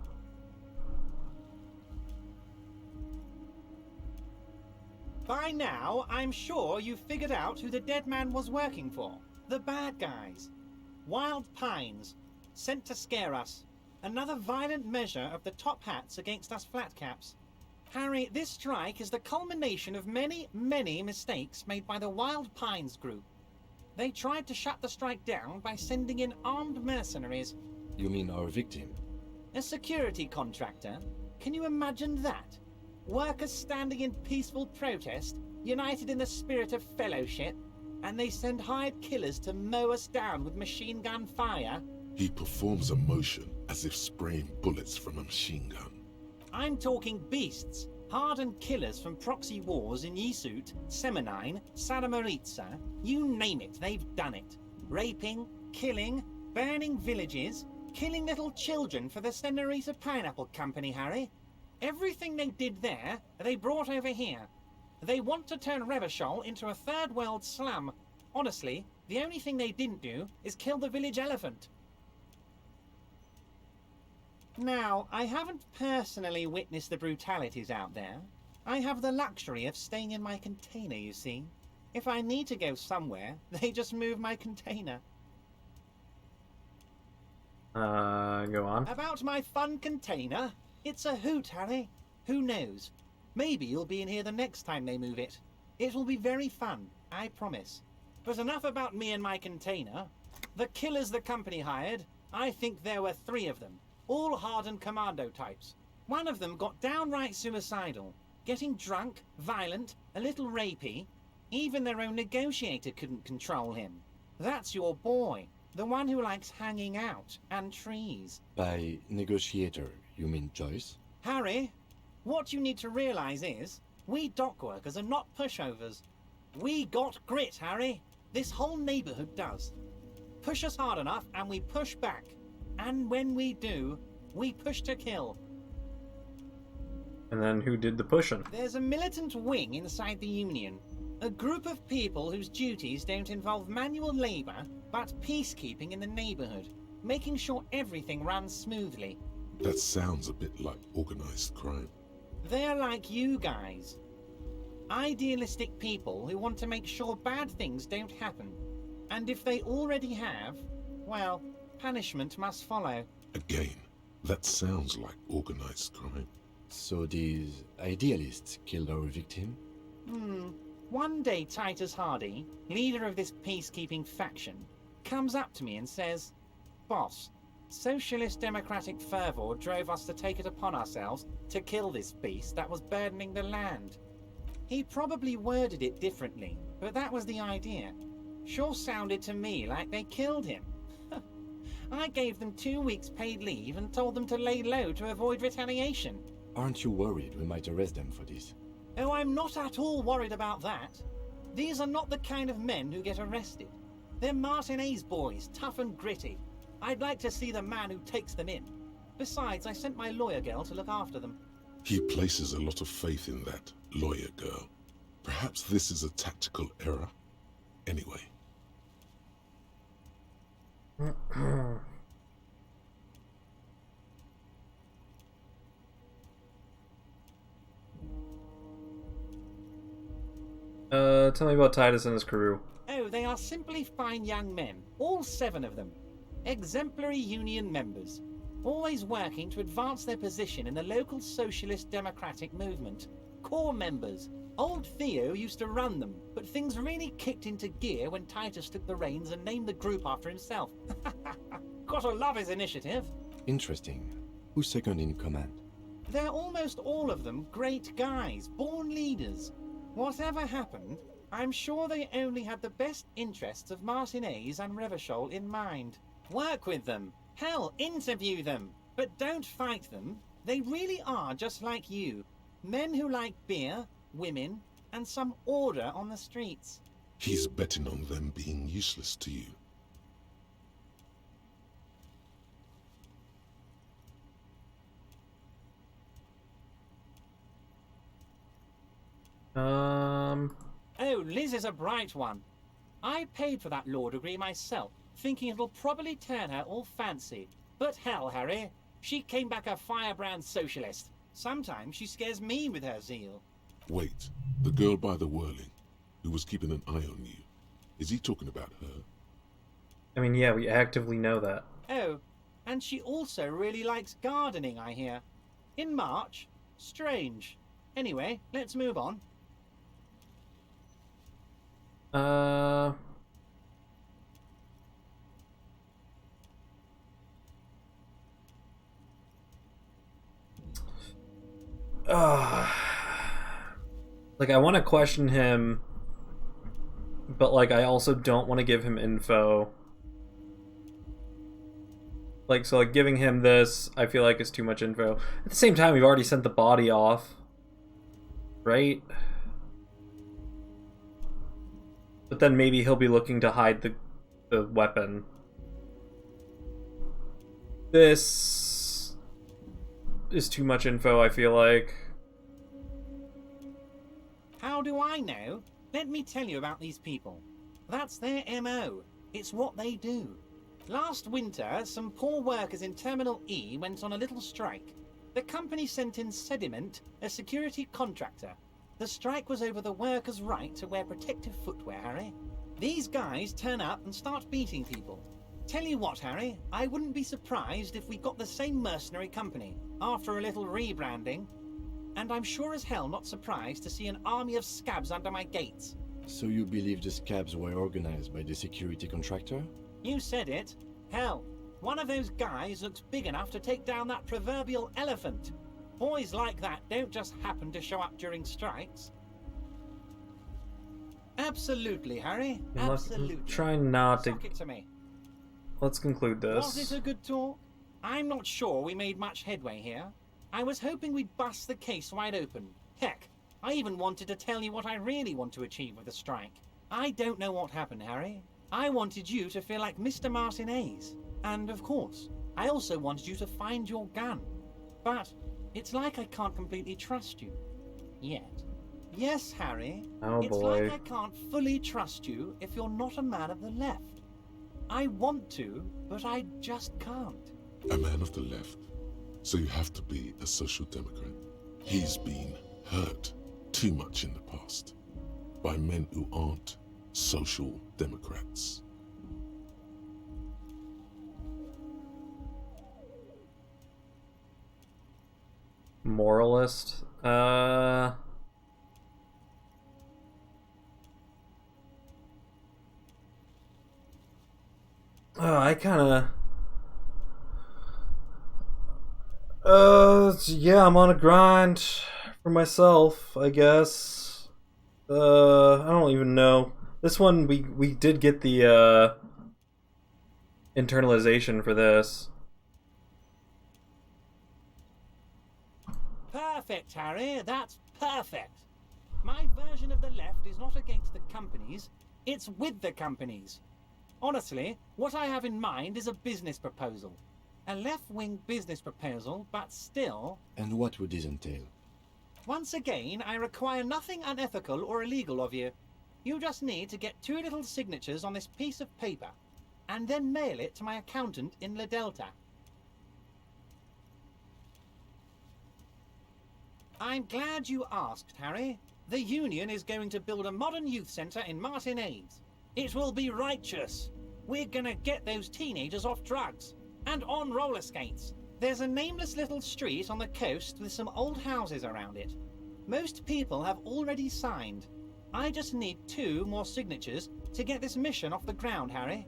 By now, I'm sure you've figured out who the dead man was working for. The bad guys. Wild Pines. Sent to scare us. Another violent measure of the top hats against us flatcaps. Harry, this strike is the culmination of many, many mistakes made by the Wild Pines group. They tried to shut the strike down by sending in armed mercenaries. You mean our victim? A security contractor? Can you imagine that? Workers standing in peaceful protest, united in the spirit of fellowship, and they send hired killers to mow us down with machine gun fire? He performs a motion as if spraying bullets from a machine gun. I'm talking beasts, hardened killers from proxy wars in Yisut, Semenine, Sadamoritsa, you name it, they've done it. Raping, killing, burning villages, killing little children for the Senorita Pineapple Company, Harry. Everything they did there, they brought over here. They want to turn Revachol into a third world slum. Honestly, the only thing they didn't do is kill the village elephant. Now, I haven't personally witnessed the brutalities out there. I have the luxury of staying in my container, you see. If I need to go somewhere, they just move my container. Go on. About my fun container? It's a hoot, Harry. Who knows? Maybe you'll be in here the next time they move it. It will be very fun, I promise. But enough about me and my container. The killers the company hired, I think there were 3 of them. All hardened commando types. One of them got downright suicidal. Getting drunk, violent, a little rapey. Even their own negotiator couldn't control him. That's your boy. The one who likes hanging out and trees. By negotiator, you mean Joyce? Harry, what you need to realize is, we dock workers are not pushovers. We got grit, Harry. This whole neighborhood does. Push us hard enough and we push back. And when we do, we push to kill. And then who did the pushing? There's a militant wing inside the Union. A group of people whose duties don't involve manual labor, but peacekeeping in the neighborhood, making sure everything runs smoothly. That sounds a bit like organized crime. They're like you guys. Idealistic people who want to make sure bad things don't happen. And if they already have, well, punishment must follow. Again, that sounds like organized crime. So these idealists killed our victim? One day Titus Hardy, leader of this peacekeeping faction, comes up to me and says, "Boss, socialist democratic fervor drove us to take it upon ourselves to kill this beast that was burdening the land." He probably worded it differently, but that was the idea. Sure sounded to me like they killed him. I gave them 2 weeks paid leave and told them to lay low to avoid retaliation. Aren't you worried we might arrest them for this? Oh, I'm not at all worried about that. These are not the kind of men who get arrested. They're Martinez boys, tough and gritty. I'd like to see the man who takes them in. Besides, I sent my lawyer girl to look after them. He places a lot of faith in that lawyer girl. Perhaps this is a tactical error. Anyway. Tell me about Titus and his crew. Oh, they are simply fine young men, all 7 of them. Exemplary union members, always working to advance their position in the local socialist democratic movement. Core members. Old Theo used to run them, but things really kicked into gear when Titus took the reins and named the group after himself. Gotta love his initiative. Interesting. Who's second in command? They're almost all of them great guys, born leaders. Whatever happened, I'm sure they only had the best interests of Martinez and Revachol in mind. Work with them. Hell, interview them. But don't fight them. They really are just like you. Men who like beer, women, and some order on the streets. He's betting on them being useless to you. Oh, Liz is a bright one. I paid for that law degree myself, thinking it'll probably turn her all fancy. But hell, Harry, she came back a firebrand socialist. Sometimes she scares me with her zeal. Wait, the girl by the whirling, who was keeping an eye on you. Is he talking about her? I mean, yeah, we actively know that. Oh, and she also really likes gardening, I hear. In March? Strange. Anyway, let's move on. Like, I want to question him, but, like, I also don't want to give him info. Like, so, like, giving him this, I feel like is too much info. At the same time, we've already sent the body off. Right? But then maybe he'll be looking to hide the weapon. This is too much info, I feel like. How do I know? Let me tell you about these people. That's their MO. It's what they do. Last winter, some poor workers in Terminal E went on a little strike. The company sent in Sediment, a security contractor. The strike was over the workers' right to wear protective footwear, Harry. These guys turn up and start beating people. Tell you what, Harry, I wouldn't be surprised if we got the same mercenary company, after a little rebranding. And I'm sure as hell not surprised to see an army of scabs under my gates. So you believe the scabs were organized by the security contractor? You said it. Hell, one of those guys looks big enough to take down that proverbial elephant. Boys like that don't just happen to show up during strikes. Absolutely, Harry. Absolutely. Try not to... Sock it to me. Let's conclude this. Was it a good talk? I'm not sure we made much headway here. I was hoping we'd bust the case wide open. Heck, I even wanted to tell you what I really want to achieve with the strike. I don't know what happened, Harry. I wanted you to feel like Mr. Martinez. And of course, I also wanted you to find your gun. But it's like I can't completely trust you. Yet. Yes, Harry. Oh it's boy. like I can't fully trust you if you're not a man of the left. I want to, but I just can't. A man of the left. So you have to be a social democrat. He's been hurt too much in the past by men who aren't social democrats. Moralist? Oh, I kinda... yeah, I'm on a grind for myself, I guess. I don't even know. This one, we did get the, internalization for this. Perfect, Harry. That's perfect. My version of the left is not against the companies, it's with the companies. Honestly, what I have in mind is a business proposal. A left-wing business proposal, but still... And what would this entail? Once again, I require nothing unethical or illegal of you. You just need to get 2 little signatures on this piece of paper, and then mail it to my accountant in La Delta. I'm glad you asked, Harry. The Union is going to build a modern youth centre in Martinez. It will be righteous. We're gonna get those teenagers off drugs. And on roller skates. There's a nameless little street on the coast with some old houses around it. Most people have already signed. I just need 2 more signatures to get this mission off the ground, Harry.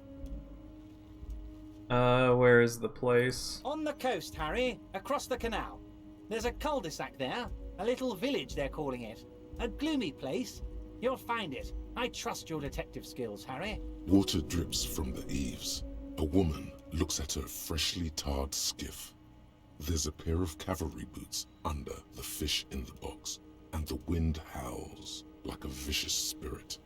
Where is the place? On the coast, Harry, across the canal. There's a cul-de-sac there, a little village they're calling it. A gloomy place. You'll find it. I trust your detective skills, Harry. Water drips from the eaves. A woman looks at her freshly tarred skiff. There's a pair of cavalry boots under the fish in the box, and the wind howls like a vicious spirit.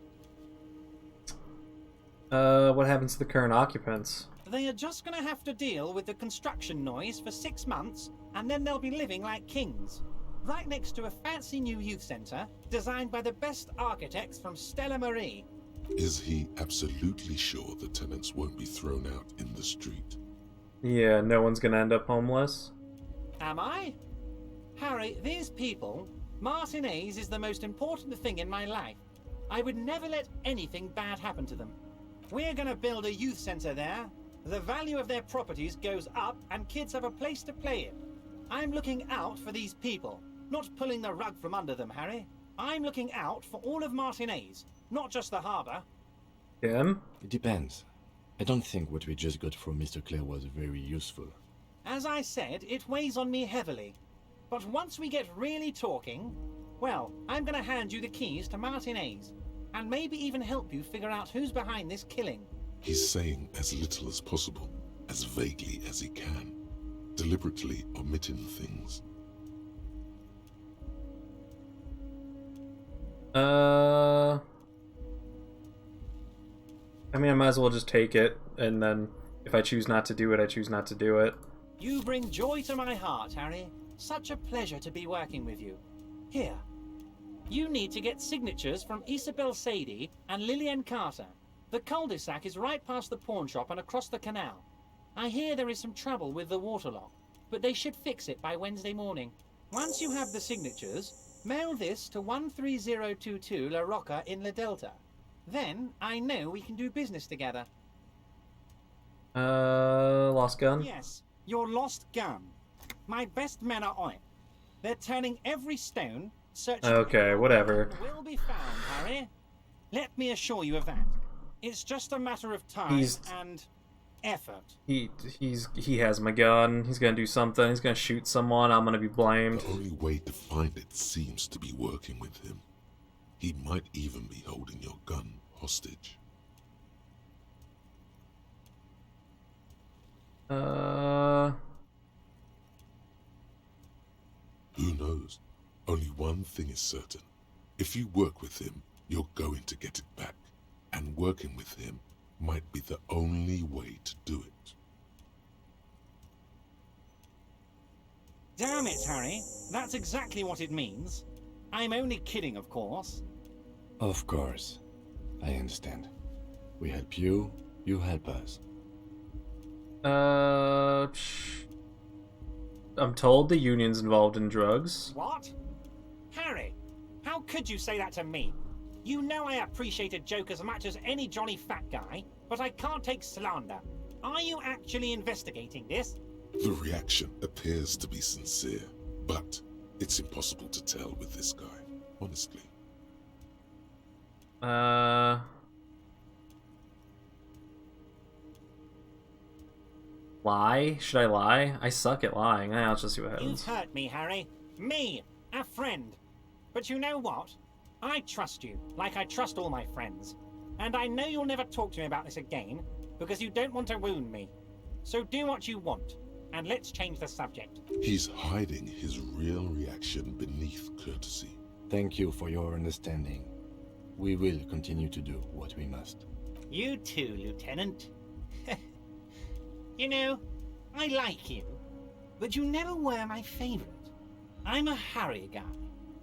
What happens to the current occupants? They are just gonna have to deal with the construction noise for 6 months, and then they'll be living like kings. Right next to a fancy new youth centre, designed by the best architects from Stella Marie. Is he absolutely sure the tenants won't be thrown out in the street? Yeah, no one's gonna end up homeless. Am I? Harry, these people, Martinez is the most important thing in my life. I would never let anything bad happen to them. We're gonna build a youth center there. The value of their properties goes up and kids have a place to play in. I'm looking out for these people, not pulling the rug from under them, Harry. I'm looking out for all of Martinez, not just the harbour. Him? It depends. I don't think what we just got from Mr. Clare was very useful. As I said, it weighs on me heavily. But once we get really talking, well, I'm gonna hand you the keys to Martinez, and maybe even help you figure out who's behind this killing. He's saying as little as possible, as vaguely as he can, deliberately omitting things. I mean, I might as well just take it, and then if I choose not to do it, I choose not to do it. You bring joy to my heart, Harry. Such a pleasure to be working with you. Here. You need to get signatures from Isabel Sadie and Lillian Carter. The cul-de-sac is right past the pawn shop and across the canal. I hear there is some trouble with the waterlock, but they should fix it by Wednesday morning. Once you have the signatures, mail this to 13022 La Rocca in La Delta. Then I know we can do business together. Lost gun? Yes, your lost gun. My best men are on it. They're turning every stone, searching. Okay, whatever. Will be found, Harry. Let me assure you of that. It's just a matter of time and effort. He has my gun. He's gonna do something. He's gonna shoot someone. I'm gonna be blamed. The only way to find it seems to be working with him. He might even be holding your gun hostage. Who knows? Only one thing is certain. If you work with him, you're going to get it back. And working with him might be the only way to do it. Damn it, Harry. That's exactly what it means. I'm only kidding, of course. Of course. I understand. We help you, you help us. I'm told the union's involved in drugs. What? Harry, how could you say that to me? You know I appreciate a joke as much as any jolly fat guy, but I can't take slander. Are you actually investigating this? The reaction appears to be sincere, but it's impossible to tell with this guy, honestly. Lie? Should I lie? I suck at lying. I'll just see what happens. You've hurt me, Harry. Me, a friend. But you know what? I trust you, like I trust all my friends. And I know you'll never talk to me about this again, because you don't want to wound me. So do what you want, and let's change the subject. He's hiding his real reaction beneath courtesy. Thank you for your understanding. We will continue to do what we must. You too, Lieutenant. You know, I like you, but you never were my favorite. I'm a Harry guy.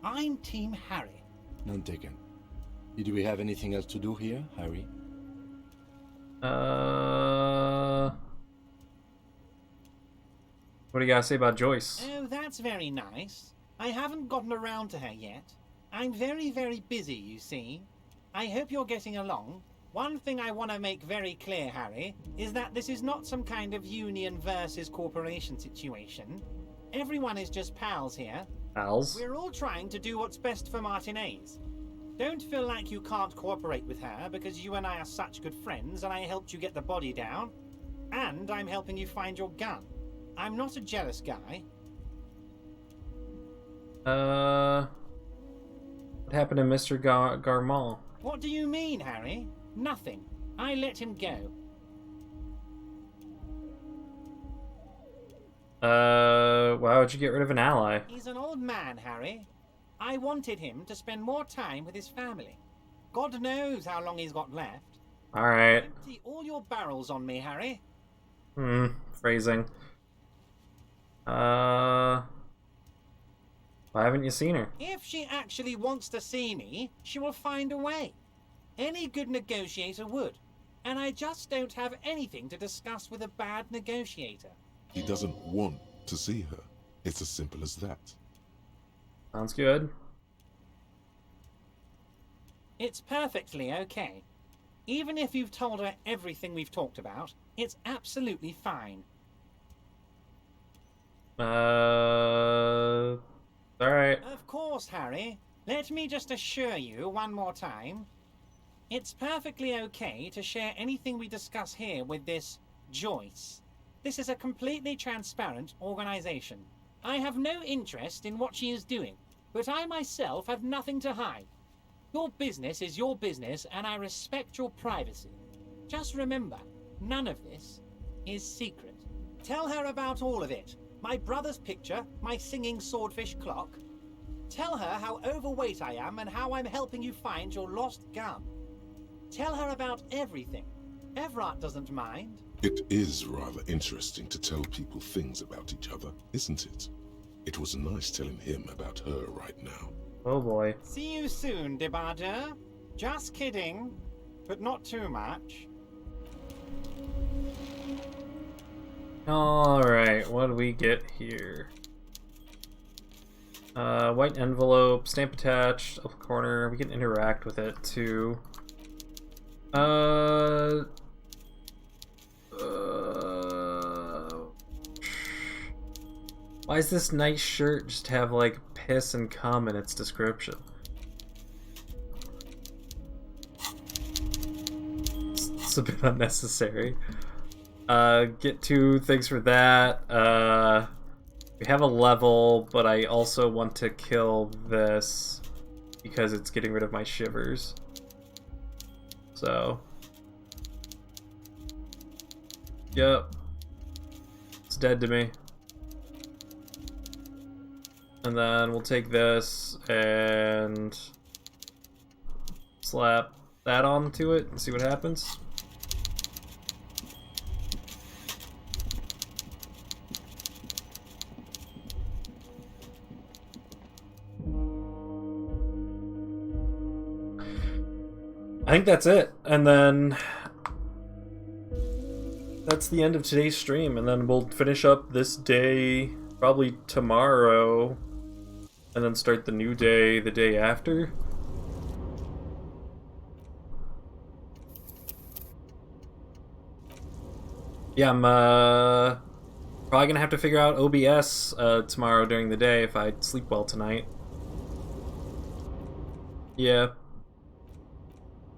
I'm Team Harry. None taken. Did we have anything else to do here, Harry? What do you gotta say about Joyce? Oh, that's very nice. I haven't gotten around to her yet. I'm very, very busy, you see. I hope you're getting along. One thing I want to make very clear, Harry, is that this is not some kind of union versus corporation situation. Everyone is just pals here. Pals? We're all trying to do what's best for Martinez. Don't feel like you can't cooperate with her because you and I are such good friends and I helped you get the body down. And I'm helping you find your gun. I'm not a jealous guy. What happened to Mr. Garmall? What do you mean, Harry? Nothing. I let him go. Why would you get rid of an ally? He's an old man, Harry. I wanted him to spend more time with his family. God knows how long he's got left. Alright. Empty all your barrels on me, Harry. Phrasing. Why haven't you seen her? If she actually wants to see me, she will find a way. Any good negotiator would. And I just don't have anything to discuss with a bad negotiator. He doesn't want to see her. It's as simple as that. Sounds good. It's perfectly okay. Even if you've told her everything we've talked about, it's absolutely fine. Alright. Of course, Harry. Let me just assure you one more time. It's perfectly okay to share anything we discuss here with this Joyce. This is a completely transparent organization. I have no interest in what she is doing, but I myself have nothing to hide. Your business is your business, and I respect your privacy. Just remember, none of this is secret. Tell her about all of it. My brother's picture, my singing swordfish clock. Tell her how overweight I am and how I'm helping you find your lost gun. Tell her about everything. Everett doesn't mind. It is rather interesting to tell people things about each other, isn't it? It was nice telling him about her right now. Oh boy. See you soon, Debadger. Just kidding, but not too much. Alright, what do we get here? White envelope, stamp attached, upper corner. We can interact with it too. Why does this nice shirt just have like piss and cum in its description? It's a bit unnecessary. Get 2 things for that. We have a level, but I also want to kill this because it's getting rid of my shivers. So, yep, it's dead to me. And then we'll take this and slap that onto it and see what happens. I think that's it, and then that's the end of today's stream, and then we'll finish up this day probably tomorrow, and then start the new day the day after. Yeah, I'm probably gonna have to figure out OBS tomorrow during the day if I sleep well tonight. Yeah.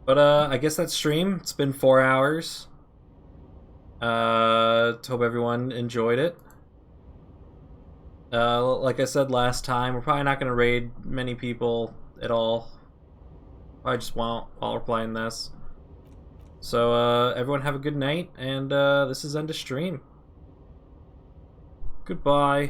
But I guess that's stream. It's been 4 hours. Hope everyone enjoyed it. Like I said last time, we're probably not gonna raid many people at all. I just won't while we're playing this. So everyone have a good night, and this is end of stream. Goodbye.